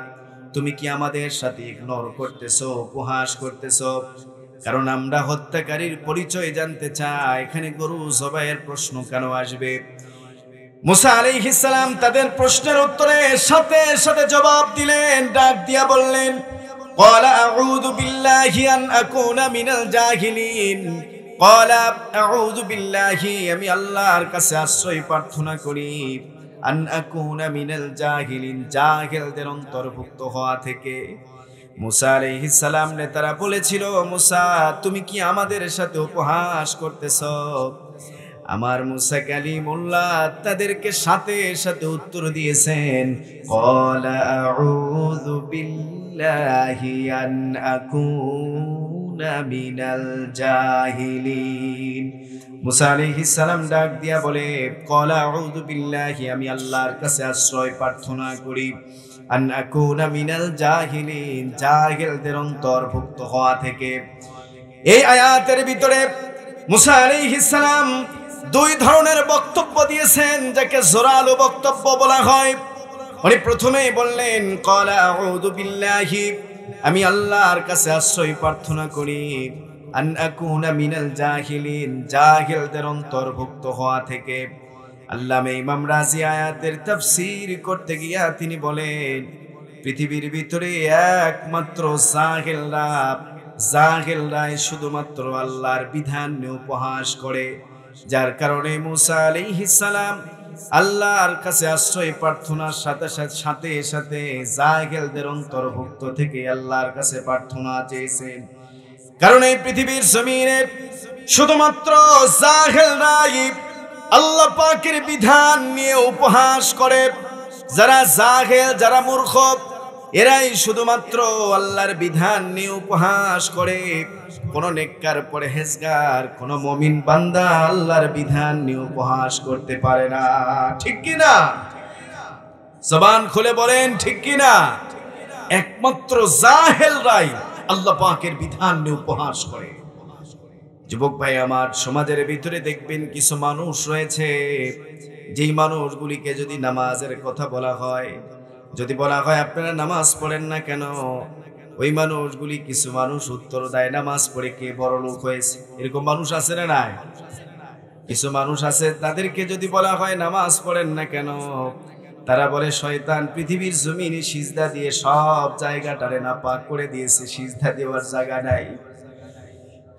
তুমি কি আমাদের সাথে ইগনোর করতেছো, উপহাস করতেছো? কারণ আমরা হত্যাকারীর পরিচয় জানতে চাই, এখানে গরু জবাইয়ের প্রশ্ন কেন আসবে? মুসা আলাইহিস সালাম তাদের প্রশ্নের উত্তরে সাথে সাথে জবাব দিলেন, ডাক দিয়া বললেন, ক্বালা আউযু বিল্লাহি আন আকুনা মিনাল জাহিলিন, ক্বালা আউযু বিল্লাহি, আমি আল্লাহর কাছে আশ্রয় প্রার্থনা করি, আন আকুনা মিনাল জাহিলিন, জাহিলদের অন্তর্ভুক্ত হওয়া থেকে। মুসা আলাইহিস সালাম নে তারা বলেছিল, মুসা তুমি কি আমাদের সাথে উপহাস করতেছ? আমার মুসা কালিমুল্লাহ তাদেরকে সাথে সাথে উত্তর দিয়েছেন, ক্বালা আউযু বিল্লাহি আন আকুনা মিনাল জাহিলিন। মুসা আলাইহিস সালাম ডাক দিয়া বলে, ক্বালা আউযু বিল্লাহি, আমি আল্লাহর কাছে আশ্রয় প্রার্থনা করি, আন আকুনা মিনাল জাহিলিন, জাহিলদের অন্তর্ভুক্ত হওয়া থেকে। এই আয়াতের ভিতরে মুসা আলাইহিস সালাম দুই ধরনের বক্তব্য দিয়েছেন, যাকে জোরালো বক্তব্য বলা হয়। উনি প্রথমেই বললেন, ক্বালা আউযু বিল্লাহি, আমি আল্লাহর কাছে আশ্রয় প্রার্থনা করি, আন আকুনা মিনাল জাহিলিন, জাহিলদের অন্তর্ভুক্ত হওয়া থেকে। আল্লামা ইমাম রাজি আয়াতের তাফসীর করতে গিয়া তিনি বলেন, পৃথিবীর ভিতরে একমাত্র জাহিলরাই শুধুমাত্র আল্লাহর বিধান নিয়ে উপহাস করে, যার কারণে মুসা আলাইহিস সালাম আল্লাহর কাছে আশ্রয় প্রার্থনার সাথে সাথে জাহিলদের অন্তর্ভুক্ত থেকে আল্লাহর কাছে প্রার্থনা চেয়েছেন। কারণ এই পৃথিবীর জমিনে শুধুমাত্র জাহিলরাই আল্লাহ পাকের বিধান নিয়ে উপহাস করে। যারা জাহেল, যারা মূর্খ, এরাই শুধুমাত্র আল্লাহর বিধান নিয়ে উপহাস করে। কোন নেককার পরহেজগার, কোন মুমিন বান্দা আল্লাহর বিধান নিয়ে উপহাস করতে পারে না। ঠিক কি না? জবান খুলে বলেন ঠিক কি না? একমাত্র জাহেলরাই আল্লাহ পাকের বিধান নিয়ে উপহাস করে। যুবক ভাই আমার, সমাজের ভিতরে দেখবেন কিছু মানুষ রয়েছে, যেই মানুষগুলিকে যদি নামাজের কথা বলা হয়, যদি বলা হয় আপনারা নামাজ পড়েন না কেন, ওই মানুষগুলি, কিছু মানুষ উত্তর দেয়, নামাজ পড়ে কে বড় লোক হয়েছে। এরকম মানুষ আছে না নাই? কিছু মানুষ আছে, তাদেরকে যদি বলা হয় নামাজ পড়েন না কেন, তারা বলে শয়তান পৃথিবীর জমিনে সিজদা দিয়ে সব জায়গাটারে নাপাক করে দিয়েছে, সিজদা দেওয়ার জায়গা নাই।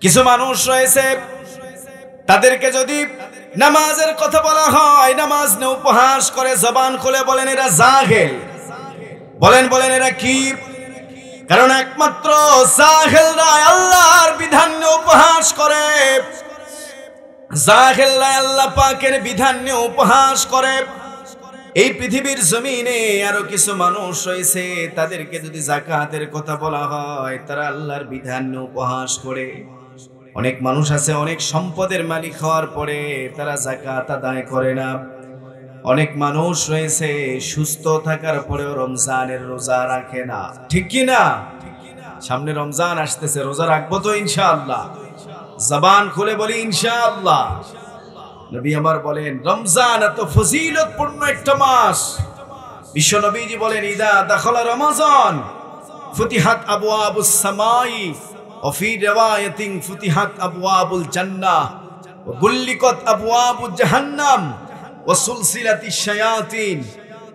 কিছু মানুষ রয়েছে, তাদেরকে যদি নামাজের কথা বলা হয়, নামাজ নিয়ে উপহাস করে। জবান খুলে বলেন এরা জাহেল। বলেন এরা কি? কারণ একমাত্র জাহেলরা আল্লাহর বিধান নিয়ে উপহাস করে, জাহেলরা আল্লাহ পাকের বিধান নিয়ে উপহাস করে। এই পৃথিবীর জমিনে আরো কিছু মানুষ রয়েছে, তাদেরকে যদি যাকাতের কথা বলা হয়, তারা আল্লাহর বিধান নিয়ে উপহাস করে। অনেক মানুষ আছে, অনেক সম্পদের মালিক হওয়ার পরে তারা যাকাত আদায় করে না। অনেক মানুষ রয়েছে, সুস্থ থাকার পরেও রমজানের রোজা রাখে না। ঠিক কি না? সামনে রমজান আসতেছে, রোজা রাখবো তো ইনশাআল্লাহ। জবান খুলে বলি ইনশাআল্লাহ। নবী আমার বলেন, রমজান এত ফজিলতপূর্ণ একটা মাস। বিশ্ব নবীজি বলেন, ইদা দাখালা রমাজান ফুতিহাত আবওয়াবুস সামাই ওয়া ফি রিওয়ায়াতিন ফুতিহাত আবওয়াবুল জান্নাহ। ওয়া গুল্লিকাত আবওয়াবু জাহান্নাম ওয়া সুলসিলাতিশ শায়াতিন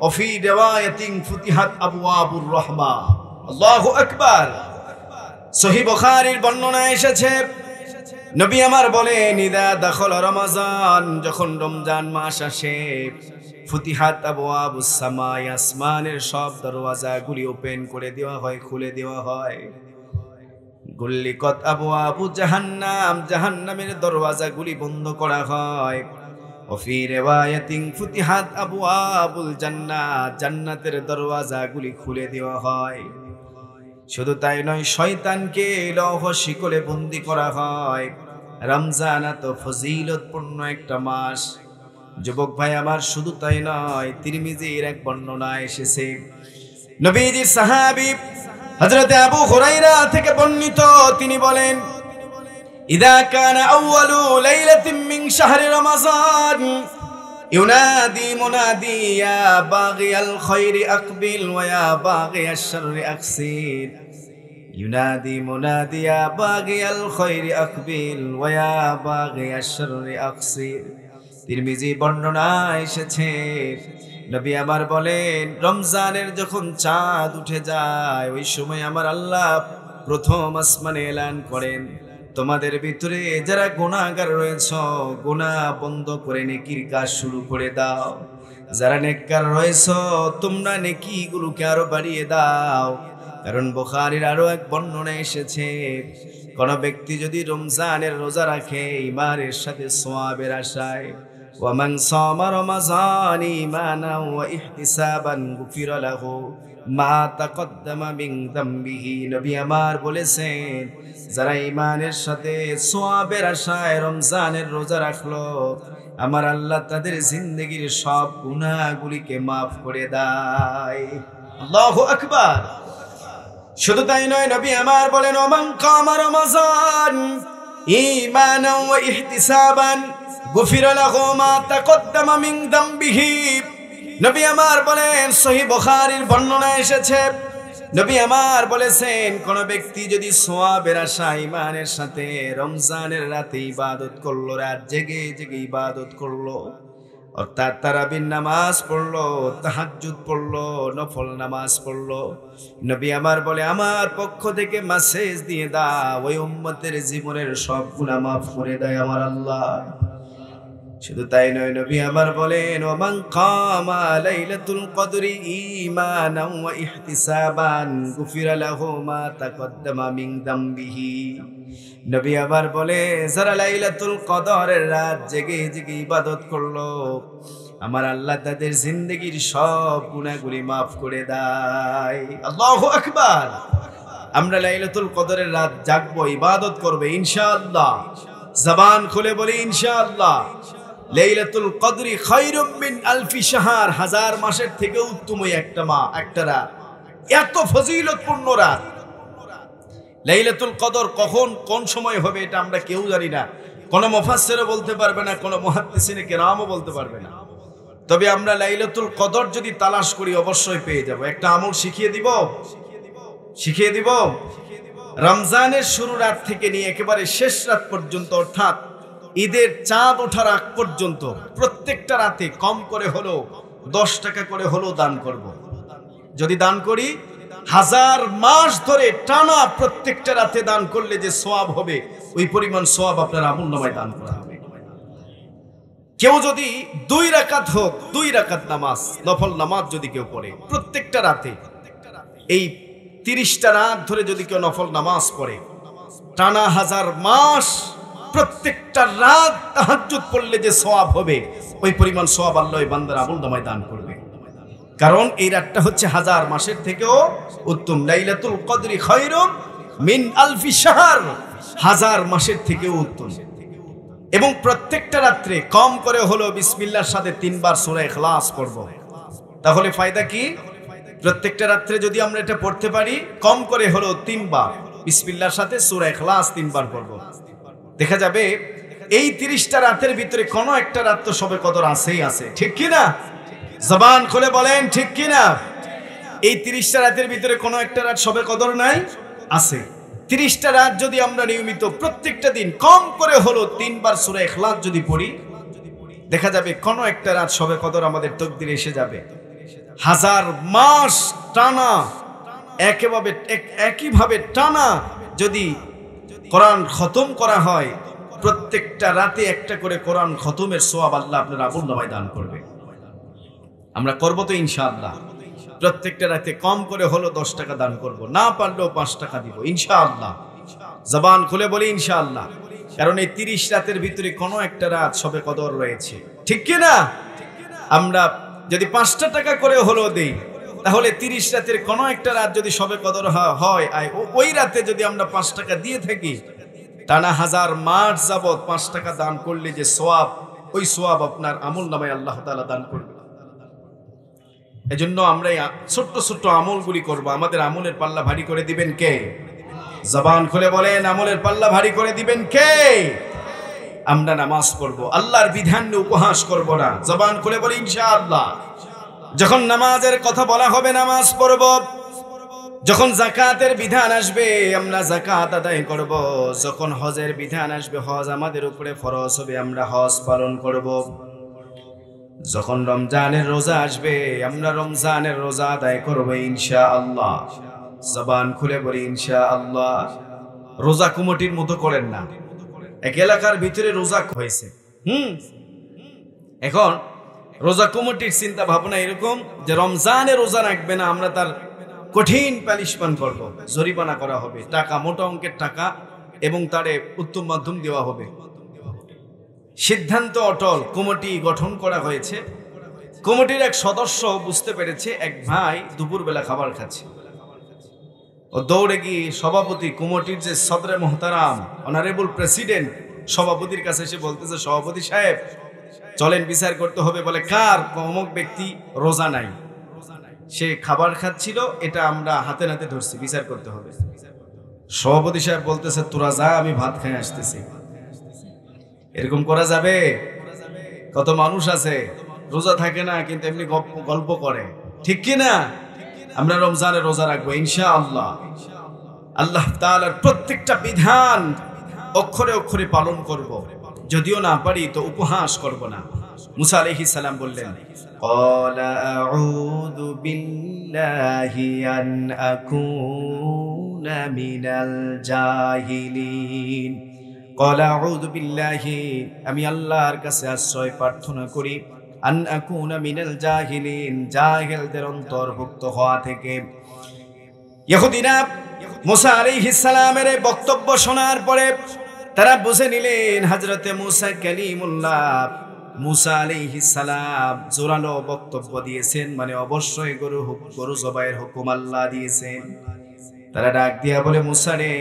ওয়া ফি রিওয়ায়াতিন ফুতিহাত আবওয়াবুর রাহমা। আল্লাহু আকবার। সহিহ বুখারীর বর্ণনায় এসেছে, নবী আমার বলেন, ইদা দাখাল রমাজান, যখন রমজান মাস আসে, ফুতিহাত আবওয়াবুস সামা, আসমানের সব দরওয়াজাগুলি ওপেন করে দেওয়া হয়, খুলে দেওয়া হয়। গুল্লিকাত আবওয়াবু জাহান্নাম, জাহান্নামের দরওয়াজাগুলি বন্ধ করা হয়। ওয়া ফি রিওয়ায়াতিন ফুতিহাত আবওয়াবুল জান্নাত, জান্নাতের দরওয়াজাগুলি খুলে দেওয়া হয়। শুধু তাই নয়, শয়তানকে লৌহ শিকলে বন্দী করা হয়। রমজান এত ফজিলতপূর্ণ একটা মাস যুবক ভাই আমার, শুধু তাই নয়, তিরমিজির এক বর্ণনায় এসেছে, নবীজির সাহাবী হযরত আবু হুরায়রা থেকে বর্ণিত, তিনি বলেন, ইদা কানা আউয়ালু লাইলাতিন মিন শাহরি রমাযান ইউনাদি মুনাদি ইয়া বাগিয়াল খায়রি আকবিল ওয়া ইয়া বাগিয়াশ শাররি আকসির। ইউনাদি মুনাদি ইয়া বাগিয়াল খায়রি আকবিল ওয়া ইয়া বাগিয়াশ শাররি আকসির। তিরমিজি বর্ণনায় এসেছে, নবী আমার বলেন, রমজানের যখন চাঁদ উঠে যায়, ওই সময় আমার আল্লাহ প্রথম আসমানে এলান করেন, তোমাদের ভিতরে যারা গুনাহগার রয়েছ, গুনাহ বন্ধ করে নেকির কাজ শুরু করে দাও। যারা নেককার রয়েছ, তোমরা নেকিগুলোকে আরো বাড়িয়ে দাও। কারণ বুখারীর আরো এক বর্ণনায় এসেছে, কোন ব্যক্তি যদি রমজানের রোজা রাখে ঈমানের সাথে সওয়াবের আশায়, ওয়া মান সামা রমাযান ঈমানান ওয়া ইহতিসাবান গুফিরা লাহু মা তাকদ্দামা মিন যামবিহি। নবী আমার বলেছেন, যারা ঈমানের সাথে সওয়াবের আশায় রমজানের রোজা রাখলো, আমার আল্লাহ তাদের জিন্দেগীর সব গুনাহগুলিকে মাফ করে দেয়। আল্লাহু আকবার। শুধু তাই নয়, নবী আমার বলেন, ওয়া মান কামা রমাযান ঈমানান ওয়া ইহতিসাবান গুফিরা লাহু মা তাকদ্দামা মিন যামবিহি। নবী আমার বলেন, সহিহ বুখারীর বর্ণনায় এসেছে, নবী আমার বলেছেন, কোন ব্যক্তি যদি সওয়াবের আশা ঈমানের সাথে রমজানের রাতে ইবাদত করলো, রাত জেগে জেগে ইবাদত করলো, অর্থাৎ তারাবির নামাজ পড়লো, তাহাজ্জুদ পড়লো, নফল নামাজ পড়লো, নবী আমার বলে, আমার পক্ষ থেকে মেসেজ দিয়ে দাও, ওই উম্মতের জীবনের সব গুনাহ মাফ করে দেয় আমার আল্লাহ। শুধু তাই নয়, নবী আমার বলেন, ওয়া মান কামা লাইলাতুল কদরি ঈমানান ওয়া ইহতিসাবান গুফিরা লাহু মা তাকদ্দামা মিন যামবিহি। নবী আমার বলে, যারা লাইলাতুল কদরের রাত জেগে জেগে ইবাদত করলো, আমার আল্লাহ তাদের জিন্দেগীর সব গুনাহগুলি মাফ করে দেয়। আল্লাহু আকবার। আমরা লাইলাতুল কদরের রাত জাগবো, ইবাদত করব ইনশাআল্লাহ। জবান খুলে বলি ইনশাআল্লাহ। লাইলাতুল কদরি খায়রুম মিন আলফি শাহর, হাজার মাসের থেকে উত্তম একটা রাত, এত ফজিলতপূর্ণ রাত। লাইলাতুল কদর কখন কোন সময় হবে এটা আমরা কেউ জানি না, কোন মুফাসসিরও বলতে পারবে না, কোন মুহাদ্দিসিনে কেরামও বলতে পারবে না। তবে আমরা লাইলাতুল কদর যদি তালাশ করি অবশ্যই পেয়ে যাব। একটা আমল শিখিয়ে দিব। রমজানের শুরু রাত থেকে নিয়ে একেবারে শেষ রাত পর্যন্ত, অর্থাৎ ঈদের চাঁদ ওঠার আগ পর্যন্ত প্রত্যেকটা রাতে কম করে হলো 10 টাকা করে হলো দান করব। যদি দান করি, 1000 মাস ধরে টানা প্রত্যেকটা রাতে দান করলে যে সওয়াব হবে, ওই পরিমাণ সওয়াব আপনার আমলনামায় দান করা হবে। কেউ যদি 2 রাকাত হোক, 2 রাকাত নামাজ, নফল নামাজ যদি কেউ পড়ে প্রত্যেকটা রাতে, এই 30টা রাত ধরে যদি কেউ নফল নামাজ পড়ে, টানা 1000 মাস প্রত্যেকটা রাত তাহাজ্জুদ পড়লে যে সওয়াব হবে, ওই পরিমাণ সওয়াব আল্লাহ ওই বান্দার আমলনামায় দান করবে। কারণ এই রাতটা হচ্ছে 1000 মাসের থেকেও উত্তম। লাইলাতুল কদরি খায়রুম মিন আলফি শাহর, 1000 মাসের থেকেও উত্তম। এবং প্রত্যেকটা রাত্রে কম করে হলো বিসমিল্লাহর সাথে 3 বার সূরা ইখলাস পড়ব। তাহলে ফায়দা কি? প্রত্যেকটা রাত্রে যদি আমরা এটা পড়তে পারি, কম করে হলো 3 বার বিসমিল্লাহর সাথে সূরা ইখলাস 3 বার পড়ব, দেখা যাবে এই 30টা রাতের ভিতরে কোনো একটা রাত তো শবে কদর আছেই আছে। ঠিক কি না? জবান খুলে বলেন ঠিক কি না? এই 30টা রাতের ভিতরে কোনো একটা রাত শবে কদর নাই? আছে। 30টা রাত যদি আমরা নিয়মিত প্রত্যেকটা দিন কম করে হলো 3 বার সূরা ইখলাস যদি পড়ি, দেখা যাবে কোনো একটা রাত শবে কদর আমাদের তকদিরে এসে যাবে। 1000 মাস টানা একইভাবে টানা যদি কোরআন খতম করা হয়, প্রত্যেকটা রাতে একটা করে কোরআন খতমের সওয়াব আল্লাহ আপনার আমল নামায় দান করবে। আমরা করব তো ইনশাআল্লাহ। প্রত্যেকটা রাতে কম করে হলো 10 টাকা দান করব, না পারলেও 5 টাকা দিব ইনশাআল্লাহ। জবান খুলে বলি ইনশাআল্লাহ। কারণ এই 30 রাতের ভিতরে কোনো একটা রাত শবে কদর রয়েছে, ঠিক কি না? আমরা যদি 5টা টাকা করে হলো দেই, তাহলে 30 রাতের কোনো একটা রাত যদি শবে কদর হয়, ওই রাতে যদি আমরা 5 টাকা দিয়ে থাকি, টানা 1000 মাস যাবত 5 টাকা দান করলে যে সওয়াব, ওই সওয়াব আপনার আমল নামায় আল্লাহ তাআলা দান করবে। এজন্য আমরা ছোট্ট ছোট্ট আমলগুলি করব। আমাদের আমলের পাল্লা ভারী করে দিবেন কে? জবান খুলে বলেন, আমলের পাল্লা ভারী করে দিবেন কে? আমরা নামাজ পড়ব, আল্লাহর বিধান নিয়ে উপহাস করব না। জবান খুলে বলি ইনশাআল্লাহ। যখন নামাজের কথা বলা হবে নামাজ পড়ব, যখন যাকাতের বিধান আসবে আমরা যাকাত আদায় করব, যখন হজের বিধান আসবে হজ আমাদের উপরে ফরজ হবে আমরা হজ পালন করব, যখন রমজানের রোজা আসবে আমরা রমজানের রোজা আদায় করব ইনশাআল্লাহ। জবান খুলে বলি ইনশাআল্লাহ। রোজা কমিটির মতো করেন না। এক এলাকার ভিতরে রোজা হয়েছে, এখন রোজা কমিটির চিন্তা ভাবনা এরকম যে রমজানে রোজা রাখবে না, আমরা তার কঠিন পানিশমেন্ট করব, জরিমানা করা হবে, টাকা, মোটা অঙ্কের টাকা, এবং তারে উত্তম মাধ্যম দেওয়া হবে। সিদ্ধান্ত অটল, কমিটি গঠন করা হয়েছে। কমিটির এক সদস্য বুঝতে পেরেছে এক ভাই দুপুরবেলা খাবার খাচ্ছে, ও দৌড়ে গিয়ে সভাপতি, কমিটির যে সদরে মোহতারাম অনারেবল প্রেসিডেন্ট, সভাপতির কাছে এসে বলতেছে, সভাপতি সাহেব চলেন বিচার করতে হবে। বলে কার? অমুক ব্যক্তি রোজা নাই, সে খাবার খাচ্ছিল, এটা আমরা হাতে নাতে ধরছি, বিচার করতে হবে। সভাপতি সাহেব বলতেছে, তোরা যা, আমি ভাত খেয়ে আসতেছি। এরকম করা যাবে? কত মানুষ আছে রোজা থাকে না কিন্তু এমনি গল্প করে, ঠিক কি না? আমরা রমজানে রোজা রাখবো ইনশাআল্লাহ। আল্লাহ তাআলার প্রত্যেকটা বিধান অক্ষরে অক্ষরে পালন করব, যদিও না পারি তো উপহাস করব না। মুসা আলাইহিস সালাম বললেন, ক্বালা আউযু বিল্লাহি আন আকুনা মিনাল জাহিলিন। ক্বালা আউযু বিল্লাহি, আমি আল্লাহর কাছে আশ্রয় প্রার্থনা করি, আন আকুনা মিনাল জাহিলিন, জাহেলদের অন্তর্ভুক্ত হওয়া থেকে। ইহুদিরা মুসা আলাইহিস সালামের বক্তব্য শোনার পরে তারা বুঝে নিলেন হযরতে মুসা কালিমুল্লাহ, মুসা আলাইহিস সালাম জোরালো বক্তব্য দিয়েছেন, মানে অবশ্যই গরু জবাইয়ের হুকুম আল্লাহ দিয়েছেন। তারা ডাক দিয়া বলে, মুসা রে,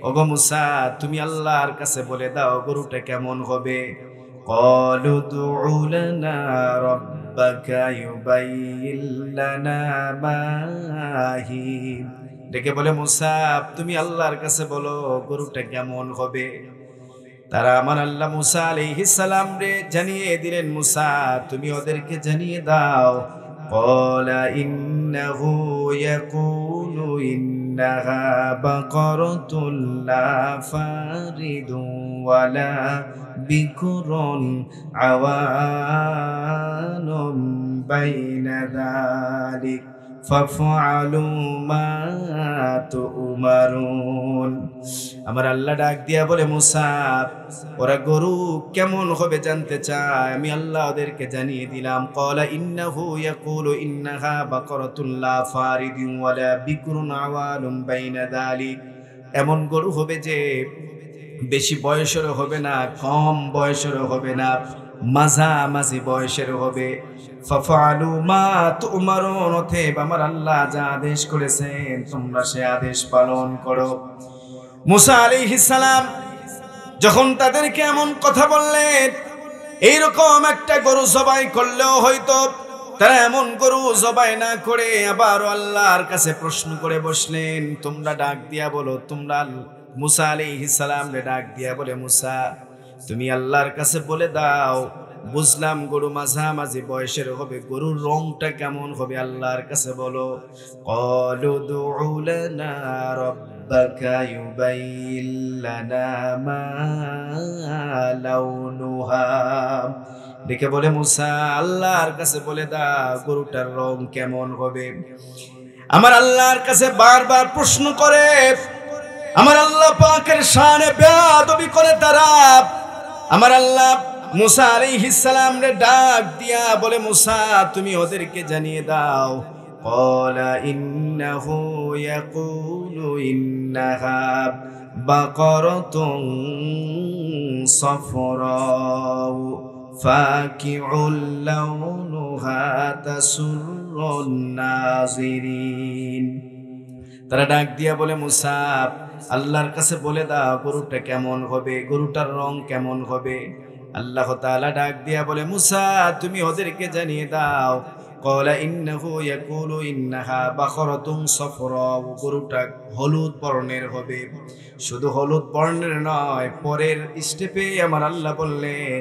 ওগো মুসা, তুমি আল্লাহর কাছে বলে দাও গরুটা কেমন হবে। ক্বালু দুউ লানা রাব্বাকা ইউবাইয়িন লানা মা হি। ডেকে বলে, মুসা তুমি আল্লাহর কাছে বলো গরুটা কেমন হবে। তারা আমার আল্লাহ মুসা আলাইহিস সালাম রে জানিয়ে দিলেন, মুসা তুমি ওদেরকে জানিয়ে দাও। ক্বালা ইন্নাহু ইয়াকুলু ইন্নাহা বাকারাতুন লা ফারিদুন ওয়ালা বিকুরুন আওয়ানুম বাইনা যালিক ফাফআলু মা তুমারুন। আমার আল্লাহ ডাক দিয়া বলে, মুসা ওরা গরু কেমন হবে জানতে চায়, আমি আল্লাহ ওদেরকে জানিয়ে দিলাম। ক্বালা ইন্নাহু ইয়াকুলু ইন্নাহা বাকারাতুন লা ফারিদুন ওয়ালা বিকুরুন আওয়ানুম বাইনা যালিক, এমন গরু হবে যে বেশি বয়সেরও হবে না, কম বয়সেরও হবে না, মাঝামাঝি বয়সের হবে। ফাফআলু মা তুমারুন, অতএব আমার আল্লাহ যা আদেশ করেছেন তোমরা সে আদেশ পালন করো। মুসা আলাইহিস সালাম যখন তাদেরকে এমন কথা বললেন, এইরকম একটা গরু জবাই করলেও হয়তো তারা এমন গরু জবাই না করে আবার আল্লাহর কাছে প্রশ্ন করে বসলেন। তোমরা ডাক দিয়া বলো, তোমরা মুসা আলাইহিস সালাম রে ডাক দিয়া বলে, মুসা তুমি আল্লাহর কাছে বলে দাও বুঝলাম গরু মাঝামাঝি বয়সের হবে, গরুর রংটা কেমন হবে আল্লাহর কাছে বলো। ক্বালু দুউ লানা রাব্বাকা ইউবাইয়িন লানা মা লাউনুহা। ডেকে বলে মুসা, আল্লাহর কাছে বলে দাও গরুটার রং কেমন হবে। আমার আল্লাহর কাছে বারবার প্রশ্ন করে, আমার আল্লাহ পাকের শানে বেয়াদবি করে তারা। আমার আল্লাহ মুসা আলাইহিস সালাম রে ডাক দিয়া বলে, মুসা তুমি ওদেরকে জানিয়ে দাও। ক্বালা ইন্নাহু ইয়াকুলু ইন্নাহা বাকারাতুন সাফরাউ ফাকিউল লাউনুহা তাসুরুন নাজিরিন। তারা ডাক দিয়া বলে, মুসা আল্লাহর কাছে বলে দাও গরুটা কেমন হবে, গরুটার রং কেমন হবে। আল্লাহ তাআলা ডাক দিয়া বলে, মুসা তুমি ওদেরকে জানিয়ে দাও। ক্বালা ইন্নাহু ইয়াকুলু ইন্নাহা বাকারাতুন সাফরাউ, গরুটা হলুদ বর্ণের হবে। শুধু হলুদ বর্ণের নয়, পরের স্টেপে আমার আল্লাহ বললেন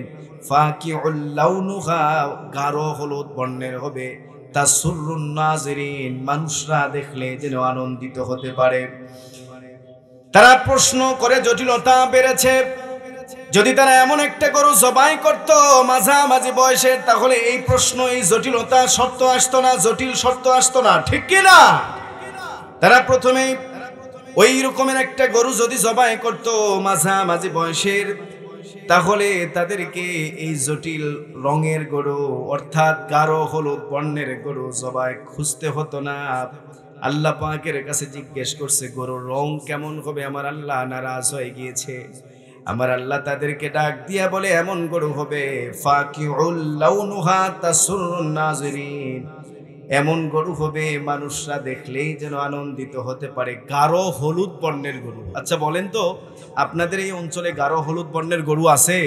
ফাকিউল লাউনুহা, গাঢ় হলুদ বর্ণের হবে। তাসুরুন নাজিরিন, মানুষরা দেখলে যেন আনন্দিত হতে পারে। তারা প্রশ্ন করে, জটিলতা বেড়েছে। যদি তারা এমন একটা গরু জবাই করত মাঝামাঝি বয়সের, তাহলে এই প্রশ্ন, এই জটিলতা শর্ত আসতো না, জটিল শর্ত আসতো না, ঠিক কি না? তারা প্রথমে ওই রকমের একটা গরু যদি জবাই করত মাঝামাঝি বয়সের, তাহলে তাদেরকে এই জটিল রঙের গরু অর্থাৎ গাঢ় হলুদ বর্ণের গরু জবাই খুঁজতে হতো না। আল্লাহ পাকের কাছে জিজ্ঞেস করছে গরুর রং কেমন হবে। আমার আল্লাহ নারাজ হয়ে গিয়েছে। আমার আল্লাহ তাদেরকে ডাক দিয়া বলে, এমন গরু হবে ফাকিউল লাউনুহা তাসুরুন নাজিরিন, এমন গরু হবে মানুষরা দেখলেই যেন আনন্দিত হতে পারে। গাঢ় হলুদ বর্ণের গরু। আচ্ছা বলেন তো, আপনাদের এই অঞ্চলে গাঢ় হলুদ বর্ণের গরু আছে?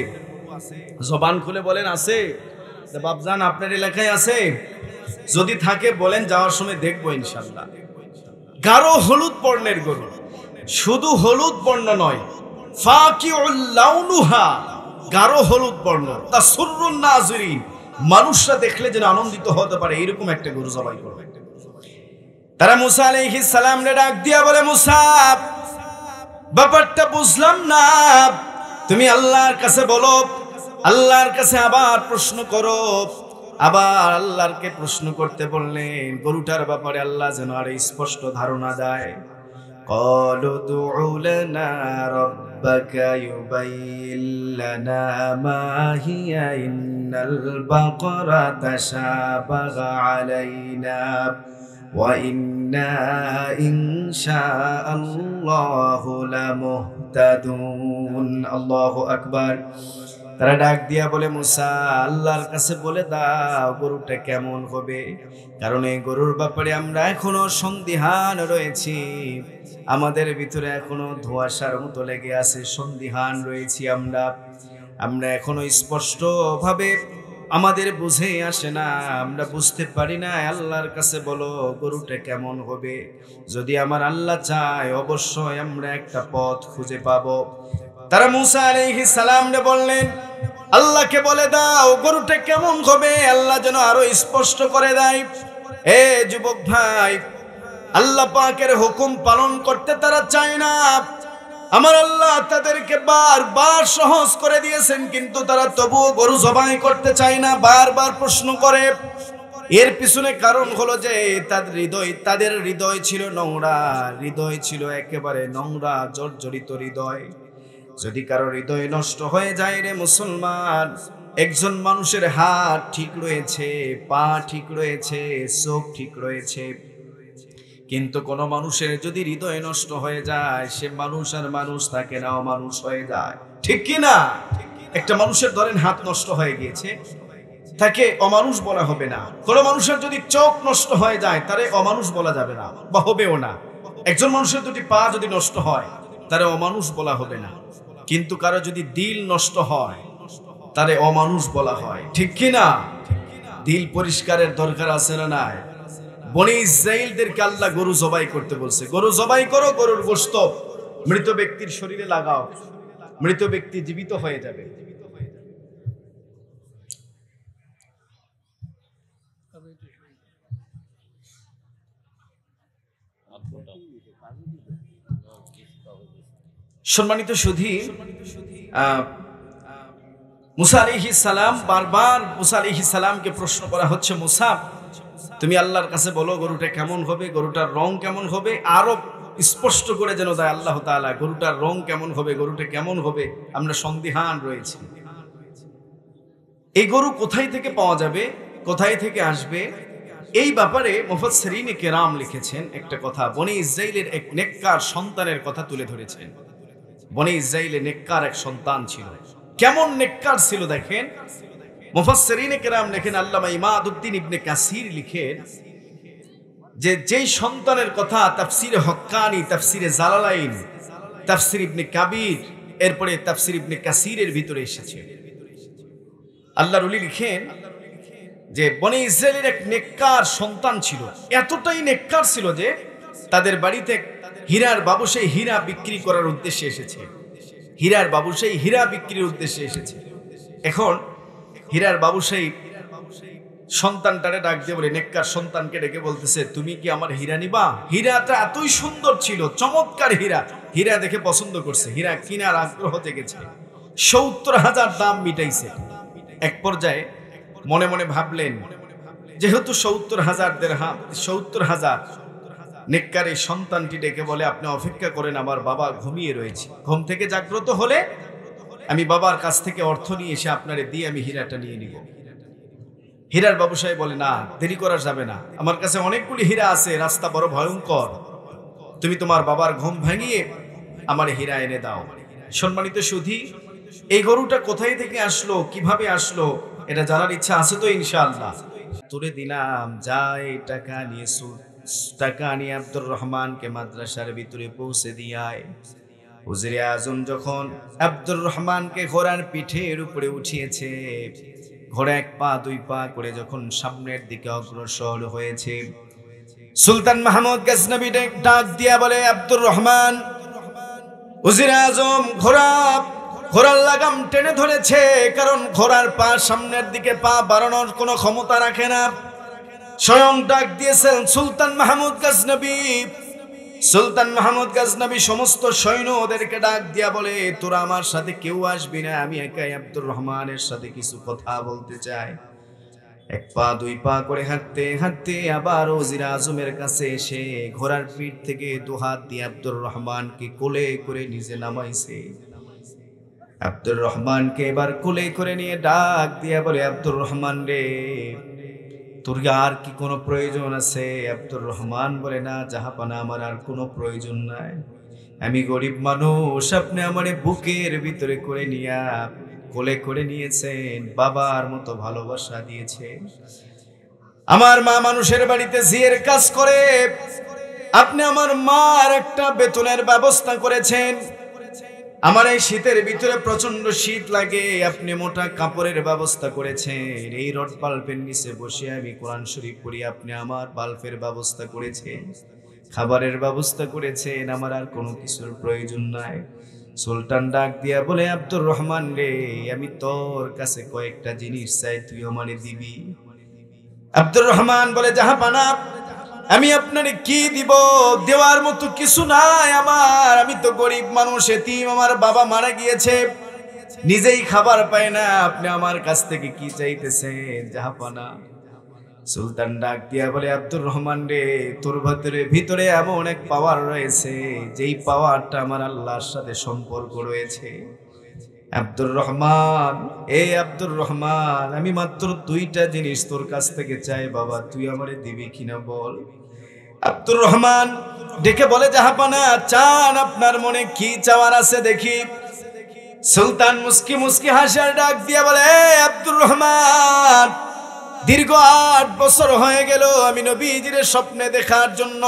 জবান খুলে বলেন আছে? বাপজান আপনার এলাকায় আছে? যদি থাকে বলেন, যাওয়ার সময় দেখবো ইনশাল্লাহ। গাঢ় হলুদ বর্ণের গরু, শুধু হলুদ বর্ণ নয়, ফাকিউল লাউনুহা, গাঢ় হলুদ বর্ণ, তাসুরুন নাজিরিন, মানুষরা দেখলে যেন আনন্দিত হতে পারে, এরকম একটা গরু জবাই করবে। তারা মুসা আলাইহিস সালাম রে ডাক দিয়া বলে, মুসা ব্যাপারটা বুঝলাম না, তুমি আল্লাহর কাছে বলো, আল্লাহর কাছে আবার প্রশ্ন করো। আবার আল্লাহকে প্রশ্ন করতে বললেন গরুটার ব্যাপারে, আল্লাহ যেন আর স্পষ্ট ধারণা দেয়। ক্বালু দুউ লানা রাব্বাকা ইউবাইয়িন লানা মা হিয়া ইন্নাল বাকারা তাশাবাহা আলাইনা ওয়া ইন্না ইনশাআল্লাহু লামুহতাদুন। আল্লাহু আকবার। তারা ডাক দিয়া বলে, মুসা আল্লাহর কাছে বলে দাও গরুটা কেমন হবে, কারণ এই গরুর ব্যাপারে আমরা এখনো সন্দিহান রয়েছি, আমাদের ভিতরে এখনো ধোঁয়াশার মতো লেগে আছে, সন্দিহান রয়েছি আমরা এখনো স্পষ্ট ভাবে আমাদের বুঝে আসে না, আমরা বুঝতে পারি না। আল্লাহর কাছে বলো গরুটা কেমন হবে। যদি আমার আল্লাহ চায় অবশ্যই আমরা একটা পথ খুঁজে পাবো। তারা মুসা আলাইহিস সালাম রে বললেন, আল্লাহকে বলে দাও গরুটা কেমন হবে, আল্লাহ যেন আরো স্পষ্ট করে দেয়। এ যুবক ভাই, আল্লাহ পাকের হুকুম পালন করতে তারা চায় না। আমার আল্লাহ তাদেরকে বারবার সহজ করে দিয়েছেন, কিন্তু তারা তবুও গরু জবাই করতে চায় না, বারবার প্রশ্ন করে। এর পিছনে কারণ হলো যে তাদের হৃদয় ছিল নোংরা, হৃদয় ছিল একেবারে নোংরা, জর্জরিত হৃদয়। যদি কারো হৃদয় নষ্ট হয়ে যায় রে মুসলমান, একজন মানুষের হাত ঠিক রয়েছে, পা ঠিক রয়েছে, চোখ ঠিক রয়েছে, কিন্তু কোন মানুষের যদি হৃদয় নষ্ট হয়ে যায়, সে মানুষ আর মানুষ থাকে না, অমানুষ হয়ে যায়, ঠিক কি না? একটা মানুষের ধরেন হাত নষ্ট হয়ে গিয়েছে, তাকে অমানুষ বলা হবে না। কোন মানুষের যদি চোখ নষ্ট হয়ে যায়, তারে অমানুষ বলা যাবে না বা হবেও না। একজন মানুষের দুটি পা যদি নষ্ট হয়, তারে অমানুষ বলা হবে না। কিন্তু কারো যদি দিল নষ্ট হয়, তারে অমানুষ বলা হয়, ঠিক কি না? দিল পরিষ্কারের দরকার আছে না নাই? বনি ইসরাইলদেরকে আল্লাহ গরু জবাই করতে বলছে, গরু জবাই করো, গরুর গোশত মৃত ব্যক্তির শরীরে লাগাও, মৃত ব্যক্তি জীবিত হয়ে যাবে। সম্মানিত সুধী, মুসা আলাইহিস সালাম, বারবার মুসা আলাইহিস সালামকে প্রশ্ন করা হচ্ছে, মুসা তুমি আল্লাহর কাছে বলো গরুটা কেমন হবে, গরুটার রং কেমন হবে, আরো স্পষ্ট করে যেন দেয় আল্লাহ তাআলা গরুটার রং কেমন হবে, গরুটা কেমন হবে, আমরা সন্দিহান রয়েছি। এই গরু কোথায় থেকে পাওয়া যাবে, কোথায় থেকে আসবে, এই ব্যাপারে মুফাসসিরিনে কেরাম লিখেছেন একটা কথা। বনি ইসরাইলের এক নেককার সন্তানের কথা তুলে ধরেছেন। বনি ইসরাইলে নেককার এক সন্তান ছিল। কেমন নেককার ছিল দেখেন, মুফাসসিরিনে কেরাম লেখেন, আল্লামা ইমাদউদ্দিন ইবনে কাসির লিখেন যে যেই সন্তানের কথা তাফসিরে হক্কানি, তাফসিরে জালালাইন, তাফসির ইবনে কাবির, এরপরে তাফসির ইবনে কাসিরের ভিতরে এসেছে। আল্লাহর ওলি লিখেন যে বনি ইসরাইলের এক নেককার সন্তান ছিল। এতটাই নেককার ছিল যে তাদের বাড়িতে হীরার ব্যবসায়ী হীরা বিক্রি করার উদ্দেশ্যে এসেছে। হীরার ব্যবসায়ী হীরা বিক্রির উদ্দেশ্যে এসেছে। এখন হীরার ব্যবসায়ী সন্তানটারে ডাক দিয়ে বলে, নেককার সন্তানকে ডেকে বলতেছে, তুমি কি আমার হীরা নিবা? হীরাটা এতই সুন্দর ছিল, চমৎকার হীরা। হীরা দেখে পছন্দ করছে, হীরা কিনার আগ্রহ জেগেছে। ৭০,০০০ দাম মিটাইছে। এক পর্যায়ে মনে মনে ভাবলেন, যেহেতু ৭০,০০০ দিরহাম, ৭০,০০০, নেককার এই সন্তানটি ডেকে বলে, আপনি অপেক্ষা করেন, আমার বাবা ঘুমিয়ে রয়েছে, ঘুম থেকে জাগ্রত হলে আমি বাবার কাছ থেকে অর্থ নিয়ে এসে আপনারে দিয়ে আমি হীরাটা নিয়ে নিব। হীরার ব্যবসায়ী বলে, না, দেরি করা যাবে না, আমার কাছে অনেকগুলি হীরা আছে, রাস্তা বড় ভয়ঙ্কর, তুমি তোমার বাবার ঘুম ভাঙিয়ে আমার হীরা এনে দাও। সম্মানিত সুধী, এই গরুটা কোথায় থেকে আসলো, কিভাবে আসলো, এটা জানার ইচ্ছা আছে তো ইনশাআল্লাহ? তুলে দিলাম, যাই টাকা নিয়ে টাকা নিয়ে আব্দুর রহমানকে মাদ্রাসার ভিতরে পৌঁছে দিয়ায়। হুজুরে আজম যখন আব্দুর রহমানকে ঘোড়ার পিঠের উপরে উঠিয়েছে, ঘোড়া ১ পা ২ পা করে যখন সামনের দিকে অগ্রসর হয়েছে, সুলতান মাহমুদ গজনবী ডাক দিয়া বলে, আব্দুর রহমান, হুজুরে আজম ঘোড়ার লাগাম টেনে ধরেছে, কারণ ঘোড়ার পা সামনের দিকে পা বাড়ানোর কোনো ক্ষমতা রাখে না। স্বয়ং ডাক দিয়েছেন সুলতান মাহমুদ গজনবী। সুলতান মাহমুদ গজনবী সমস্ত সৈন্যদেরকে ডাক দিয়া বলে, তোরা আমার সাথে কেউ আসবি না, আমি একাই আব্দুর রহমানের সাথে কিছু কথা বলতে চাই। ১ পা ২ পা করে হাঁটতে হাঁটতে আবার ওজির আজমের কাছে এসে ঘোড়ার পিঠ থেকে ২ হাত দিয়ে আব্দুর রহমানকে কোলে করে নিজে নামাইছে। আব্দুর রহমানকে এবার কোলে করে নিয়ে ডাক দিয়া বলে, আব্দুর রহমান রে, তোর আর কি কোনো প্রয়োজন আছে? আব্দুর রহমান বলে, না জাহাপানা, আমার আর কোনো প্রয়োজন নাই, আমি গরিব মানুষ, আপনি আমার বুকের ভিতরে করে নিয়া কোলে করে নিয়েছেন, বাবার মতো ভালোবাসা দিয়েছেন। আমার মা মানুষের বাড়িতে জিয়ের কাজ করে, আপনি আমার মার একটা বেতনের ব্যবস্থা করেছেন। আমার এই শীতের ভিতরে প্রচন্ড শীত লাগে, আপনি মোটা কাপড়ের ব্যবস্থা করেছেন। এই রড বাল্বের নিচে বসে আমি কোরআন শরীফ পড়ি, আপনি আমার বাল্বের ব্যবস্থা করেছেন, খাবারের ব্যবস্থা করেছেন, আমার আর কোনো কিছুর প্রয়োজন নাই। সুলতান ডাক দিয়া বলে, আব্দুর রহমান রে, আমি তোর কাছে কয়েকটা জিনিস চাই, তুই আমারে দিবি। আব্দুর রহমান বলে, জাহাপানা, আমি আপনারে কি দিব? দেওয়ার মতো কিছু নাই আমার, আমি তো গরিব মানুষ, এতিম, আমার বাবা মারা গিয়েছে, নিজেই খাবার পায় না, আপনি আমার কাছ থেকে কি চাইতেছেন জাহাপানা? সুলতান ডাক দিয়া বলে, আব্দুর রহমান রে, তোর ভিতরে এমন এক পাওয়ার রয়েছে, যেই পাওয়ারটা আমার আল্লাহর সাথে সম্পর্ক রয়েছে। আব্দুর রহমান, আব্দুর রহমান, আমি মাত্র 2টা জিনিস তোর কাছ থেকে চাই বাবা, তুই আমারে দিবি কিনা বল। আব্দুর রহমান ডেকে বলে, জাহাপানা, চান, আপনার মনে কি চাওয়ার আছে দেখি। সুলতান মুস্কি মুস্কি হাসার ডাক দিয়া বলে, আব্দুর রহমান, দীর্ঘ 8 বছর হয়ে গেল আমি নবীজির স্বপ্নে দেখার জন্য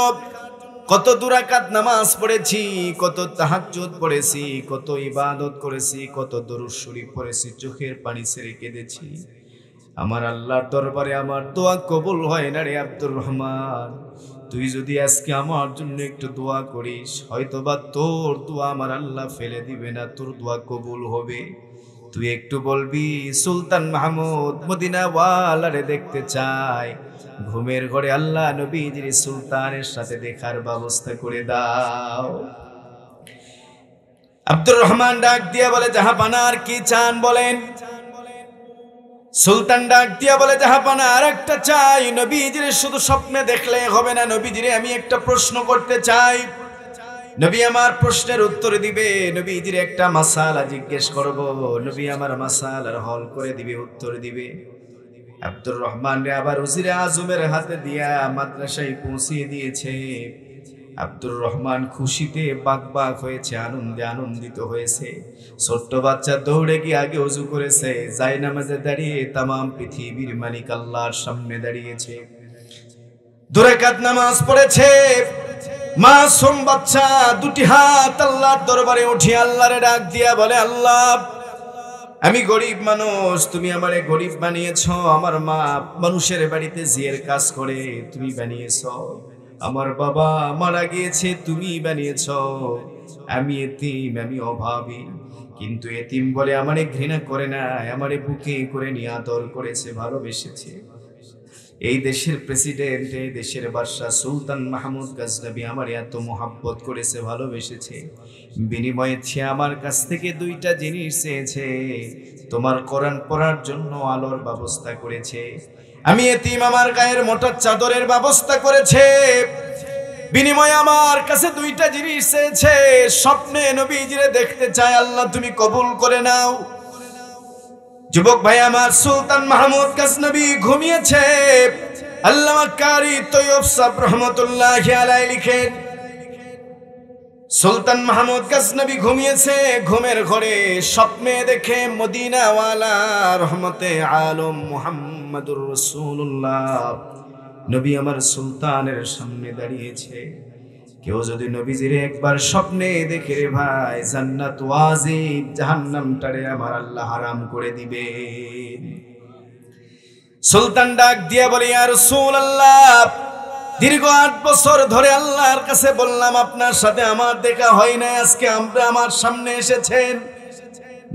কত দুরাকাত নামাজ পড়েছি, কত তাহাজ্জুদ পড়েছি, কত ইবাদত করেছি, কত দরুদ শরীফ পড়েছি, চোখের পানি ছেড়ে কেঁদেছি। আমার আল্লাহর দরবারে আমার দোয়া কবুল হয় না রে আব্দুর রহমান। তুই যদি আজকে আমার জন্য একটু দোয়া করিস, হয়তোবা তোর দোয়া আমার আল্লাহ ফেলে দিবে না, তোর দোয়া কবুল হবে। তুই একটু বলবি সুলতান মাহমুদ মদিনা ওয়ালারে দেখতে চায়, ঘুমের ঘরে আল্লাহ নবীজির সুলতানের সাথে দেখার ব্যবস্থা করে দাও। আব্দুর রহমান ডাক দিয়া বলে, জাহাপানা আর কি চান বলেন? সুলতান ডাক দিয়া বলে, জাহাপানা আর একটা চাই, নবীজিরে শুধু স্বপ্নে দেখলে হবে না, নবীজিরে আমি একটা প্রশ্ন করতে চাই। নবী আমার প্রশ্নের উত্তর দিবে, নবীজির একটা মাসালা জিজ্ঞেস করব, নবী আমার মাসালার হল করে দিবে, উত্তর দিবে। আব্দুর রহমান রে আবার উজিরে আজমের হাতে দিয়া মাদ্রাসায় পৌঁছিয়ে দিয়েছে। আব্দুর রহমান খুশিতে বাকবাক হয়েছে, আনন্দে আনন্দিত হয়েছে। ছোট্ট বাচ্চা দৌড়ে গিয়ে আগে ওযু করেছে, জায়নামাজে দাঁড়িয়ে তামাম পৃথিবীর মালিক আল্লাহর সামনে দাঁড়িয়েছে, 2 রাকাত নামাজ পড়েছে। মাসুম বাচ্চা দুটি হাত আল্লাহর দরবারে উঠিয়ে আল্লাহরে ডাক দিয়া বলে, আল্লাহ আমি গরিব মানুষ, তুমি আমারে গরিব বানিয়েছো। আমার মা মানুষের বাড়িতে জিয়ের কাজ করে, তুমি বানিয়েছো। আমার বাবা মারা গিয়েছে, তুমি বানিয়েছো। আমি এতিম, আমি অভাবী, কিন্তু এতিম বলে আমারে ঘৃণা করে না, আমারে বুকে করে নিয়ে আদর করেছে, ভালোবেসেছে। এই দেশের প্রেসিডেন্ট, এই দেশের বাদশা সুলতান মাহমুদ গজনবী আমার এত মোহাব্বত করেছে, ভালোবেসেছে। বিনিময়ে সে আমার কাছ থেকে 2টা জিনিস চেয়েছে। তোমার কোরআন পড়ার জন্য আলোর ব্যবস্থা করেছে, আমি এতিম আমার গায়ের মোটা চাদরের ব্যবস্থা করেছে। বিনিময়ে আমার কাছে 2টা জিনিস চেয়েছে, স্বপ্নে নবীজিরে দেখতে চায়, আল্লাহ তুমি কবুল করে নাও। যুবক ভাই আমার, সুলতান মাহমুদ গজনবী ঘুমিয়েছে। আল্লামা কারি তৈয়ব সাহেব রহমাতুল্লাহি আলাইহি লিখেন, সুলতান মাহমুদ গজনবী ঘুমিয়েছে, ঘুমের ঘরে স্বপ্নে দেখে মদিনা ওয়ালা রহমতে আলম মুহাম্মদুর রাসূলুল্লাহ নবী আমার সুলতানের সামনে দাঁড়িয়েছে। কেউ যদি নবীজিরে একবার স্বপ্নে দেখে রে ভাই, জান্নাত ওয়াজিব, জাহান্নামটারে আমার আল্লাহ হারাম করে দিবে। সুলতান ডাক দিয়া বলে, ইয়া রাসূলুল্লাহ, দীর্ঘ 8 বছর ধরে আল্লাহর কাছে বললাম আপনার সাথে আমার দেখা হয় না, আজকে আমার সামনে এসেছেন।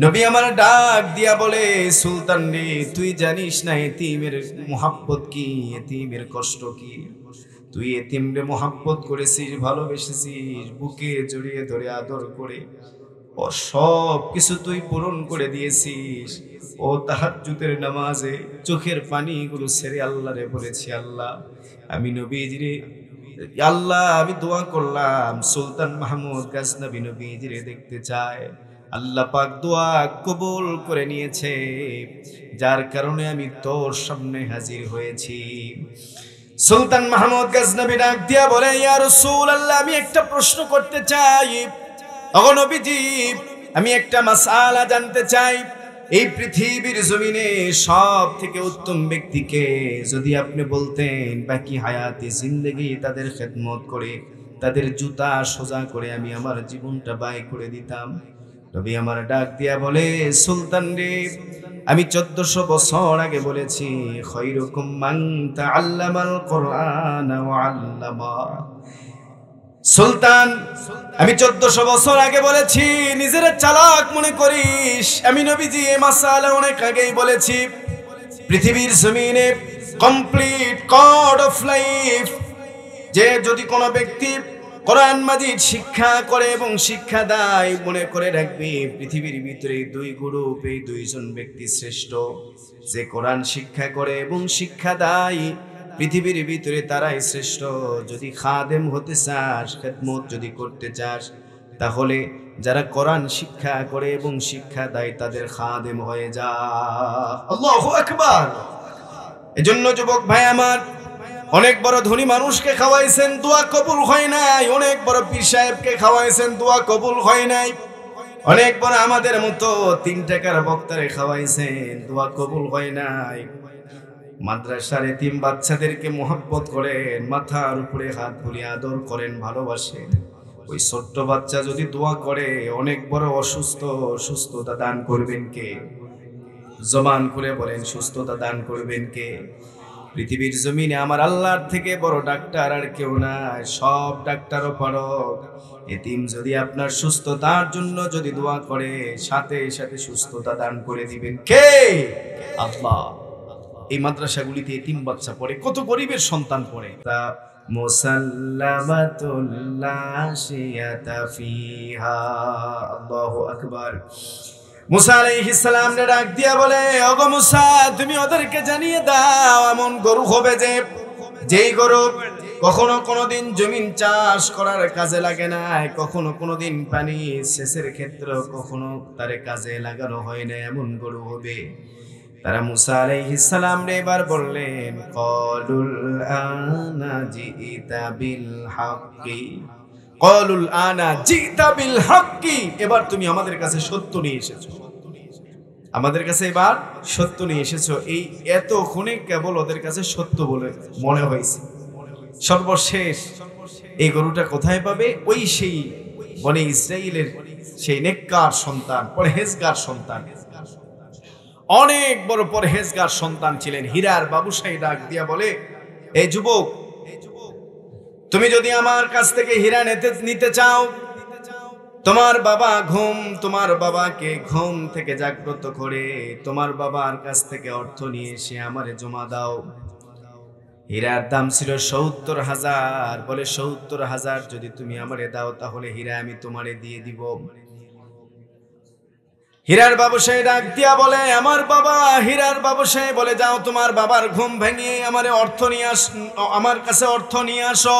নবী আমার ডাক দিয়া বলে, সুলতান রে, তুই জানিস না এতিমের মুহাব্বত কি, এতিমের কষ্ট কি। তুই এতিমরে মুহাব্বত করেছিস, ভালোবেসেছিস, বুকে জড়িয়ে ধরে আদর করে ও সব কিছু তুই পূরণ করে দিয়েছিস। ও তাহাজ্জুদের নামাজে চোখের পানিগুলো ছেড়ে আল্লাহরে বলেছি, আল্লাহ আমি নবীজিরে, আল্লাহ আমি দোয়া করলাম সুলতান মাহমুদ গজনবী নবীজিরে দেখতে চায়। আল্লাহ পাক দোয়া কবুল করে নিয়েছে, যার কারণে আমি তোর সামনে হাজির হয়েছি। সুলতান মাহমুদ গজনবী ডাক দিয়া বলে, ইয়া রাসূলুল্লাহ, আমি একটা প্রশ্ন করতে চাই। ওগো নবীজি, আমি একটা মাসআলা জানতে চাই। এই পৃথিবীর জমিনে সব থেকে উত্তম ব্যক্তিকে যদি আপনি বলতেন, বাকি হায়াতে জিন্দেগি তাদের খেদমত করে, তাদের জুতা সোজা করে আমি আমার জীবনটা ব্যয় করে দিতাম। নবী আমার ডাক দিয়া বলে, সুলতান রে, আমি 1400 বছর আগে বলেছি, খায়রুকুম মান তাআল্লামাল কুরআন ওয়া আল্লামা। সুলতান, আমি 1400 বছর আগে বলেছি, নিজের চালাক মনে করিস। আমি নবীজি এই মাসালা অনেক আগেই বলেছি। পৃথিবীর জমিনে কমপ্লিট কোড অফ লাইফ, যে যদি কোনো ব্যক্তি কোরআন মাজিদ শিক্ষা করে এবং শিক্ষা দেয়, মনে করে রাখবি পৃথিবীর ভিতরে 2 গ্রুপ, এই 2 জন ব্যক্তি শ্রেষ্ঠ। যে কোরআন শিক্ষা করে এবং শিক্ষা দেয়, পৃথিবীর ভিতরে তারাই শ্রেষ্ঠ। যদি খাদেম হতে চাস, খেদমত যদি করতে চাস, তাহলে যারা কোরআন শিক্ষা করে এবং শিক্ষা দেয় তাদের খাদেম হয়ে যা। আল্লাহু আকবার। এজন্য যুবক ভাই আমার, অনেক বড় ধনী মানুষকে খাওয়াইছেন, দোয়া কবুল হয় নাই। অনেক বড় পীর সাহেবকে খাওয়াইছেন, দোয়া কবুল হয় নাই। অনেক বড় আমাদের মতো 3 টাকার বক্তারে খাওয়াইছেন, দোয়া কবুল হয় নাই। মাদ্রাসার এতিম বাচ্চাদেরকে মোহাব্বত করেন, মাথার উপরে হাত বুলিয়ে আদর করেন, ভালোবাসেন। ওই ছোট্ট বাচ্চা যদি দোয়া করে, অনেক বড় সুস্থতা দান করবেন কে? জবান করে বলেন, সুস্থতা দান করবেন কে? পৃথিবীর জমিনে আমার আল্লাহর থেকে বড় ডাক্তার আর কেউ নাই, সব ডাক্তারও পারক। এতিম যদি আপনার সুস্থতার জন্য যদি দোয়া করে, সাথে সাথে সুস্থতা দান করে দিবেন কে? আল্লাহ। এই মাদ্রাসাগুলিতে এতিম বাচ্চা পড়ে, কত গরিবের সন্তান পড়ে। তা মুসাল্লামাতুল লা শিয়াতা ফিহা। আল্লাহু আকবার। মুসা আলাইহিস সালাম ডাক দিয়া বলে, ওগো মুসা, তুমি ওদেরকে জানিয়ে দাও এমন গরু হবে যেই গরু কখনো কোনোদিন জমিন চাষ করার কাজে লাগে না, কখনো কোনোদিন পানি সেচের ক্ষেত্রে কখনো তার কাজে লাগানো হয় না, এমন গরু হবে। তারা মুসা আলাইহিস সালাম এবার বললেন, ক্বালুল আনা জিইতা বিল হাক্কি, ক্বালুল আনা জিইতা বিল হাক্কি, এবার তুমি আমাদের কাছে সত্য নিয়ে এসেছো, আমাদের কাছে এবার সত্য নিয়ে এসেছো। এই এতক্ষণে কেবল ওদের কাছে সত্য বলে মনে হয়েছে। সর্বশেষ এই গরুটা কোথায় পাবে? ওই সেই বনে ইসরাইলের সেই নেককার সন্তান, পরহেজগার সন্তান, অনেক বড় পরহেজগার সন্তান ছিলেন। হীরার বাবুশাহী ডাক দিয়া বলে, এই যুবক, তুমি যদি আমার কাছ থেকে হীরা নিতে চাও, তোমার বাবাকে ঘুম থেকে জাগ্রত করে তোমার বাবার কাছ থেকে অর্থ নিয়ে এসে আমারে জমা দাও। হীরার দাম ছিল ৭০,০০০। বলে ৭০,০০০ যদি তুমি আমারে দাও তাহলে হীরা আমি তোমারে দিয়ে দিব। হীরার ব্যবসায়ী ডাক দিয়া বলে, আমার বাবা। হীরার ব্যবসায়ী বলে, যাও তোমার বাবার ঘুম ভেঙে আমার কাছে অর্থ নিয়ে আসো।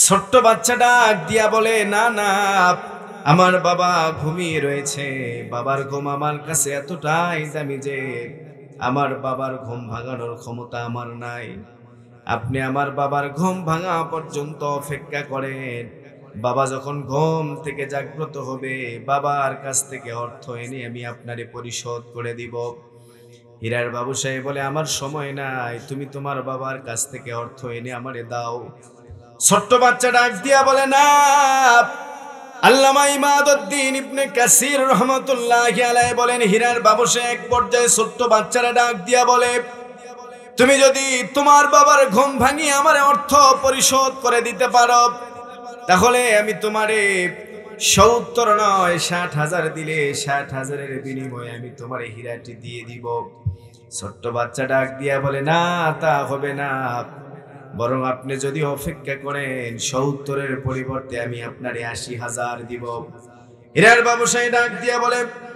ছোট্ট বাচ্চা ডাক দিয়া বলে, না না, আমার বাবা ঘুমিয়ে রয়েছে, বাবার ঘুম আমার কাছে এতটাই দামি যে আমার বাবার ঘুম ভাঙানোর ক্ষমতা আমার নাই। আপনি আমার বাবার ঘুম ভাঙা পর্যন্ত অপেক্ষা করেন, বাবা যখন ঘুম থেকে জাগ্রত হবে বাবার কাছ থেকে অর্থ এনে আমি আপনারে পরিশোধ করে দিব। হীরার ব্যবসায়ী বলে, আমার সময় নাই, তুমি তোমার বাবার কাছ থেকে অর্থ এনে আমারে দাও। ছোট্ট বাচ্চা ডাক দিয়া বলে, না। আল্লামা ইমাদউদ্দিন ইবনে কাসির রাহমাতুল্লাহি আলাইহি বলেন, হীরার ব্যবসায়ী এক পর্যায়ে ছোট্ট বাচ্চারা ডাক দিয়া বলে, তুমি যদি তোমার বাবার ঘুম ভাঙিয়ে আমার অর্থ পরিশোধ করে দিতে পারো তাহলে আমি তোমারে ৭০ নয় ৬০,০০০ দিলে ৬০,০০০-এর বিনিময়ে আমি তোমারে হীরাটি দিয়ে দিব। ছোট্ট বাচ্চা ডাক দিয়া বলে, না, তা হবে না, বরং আপনি যদি অপেক্ষা করেন ৭০-এর পরিবর্তে আমি আপনারে ৮০,০০০ দিব। হীরার ব্যবসায়ী ডাক দিয়া বলে,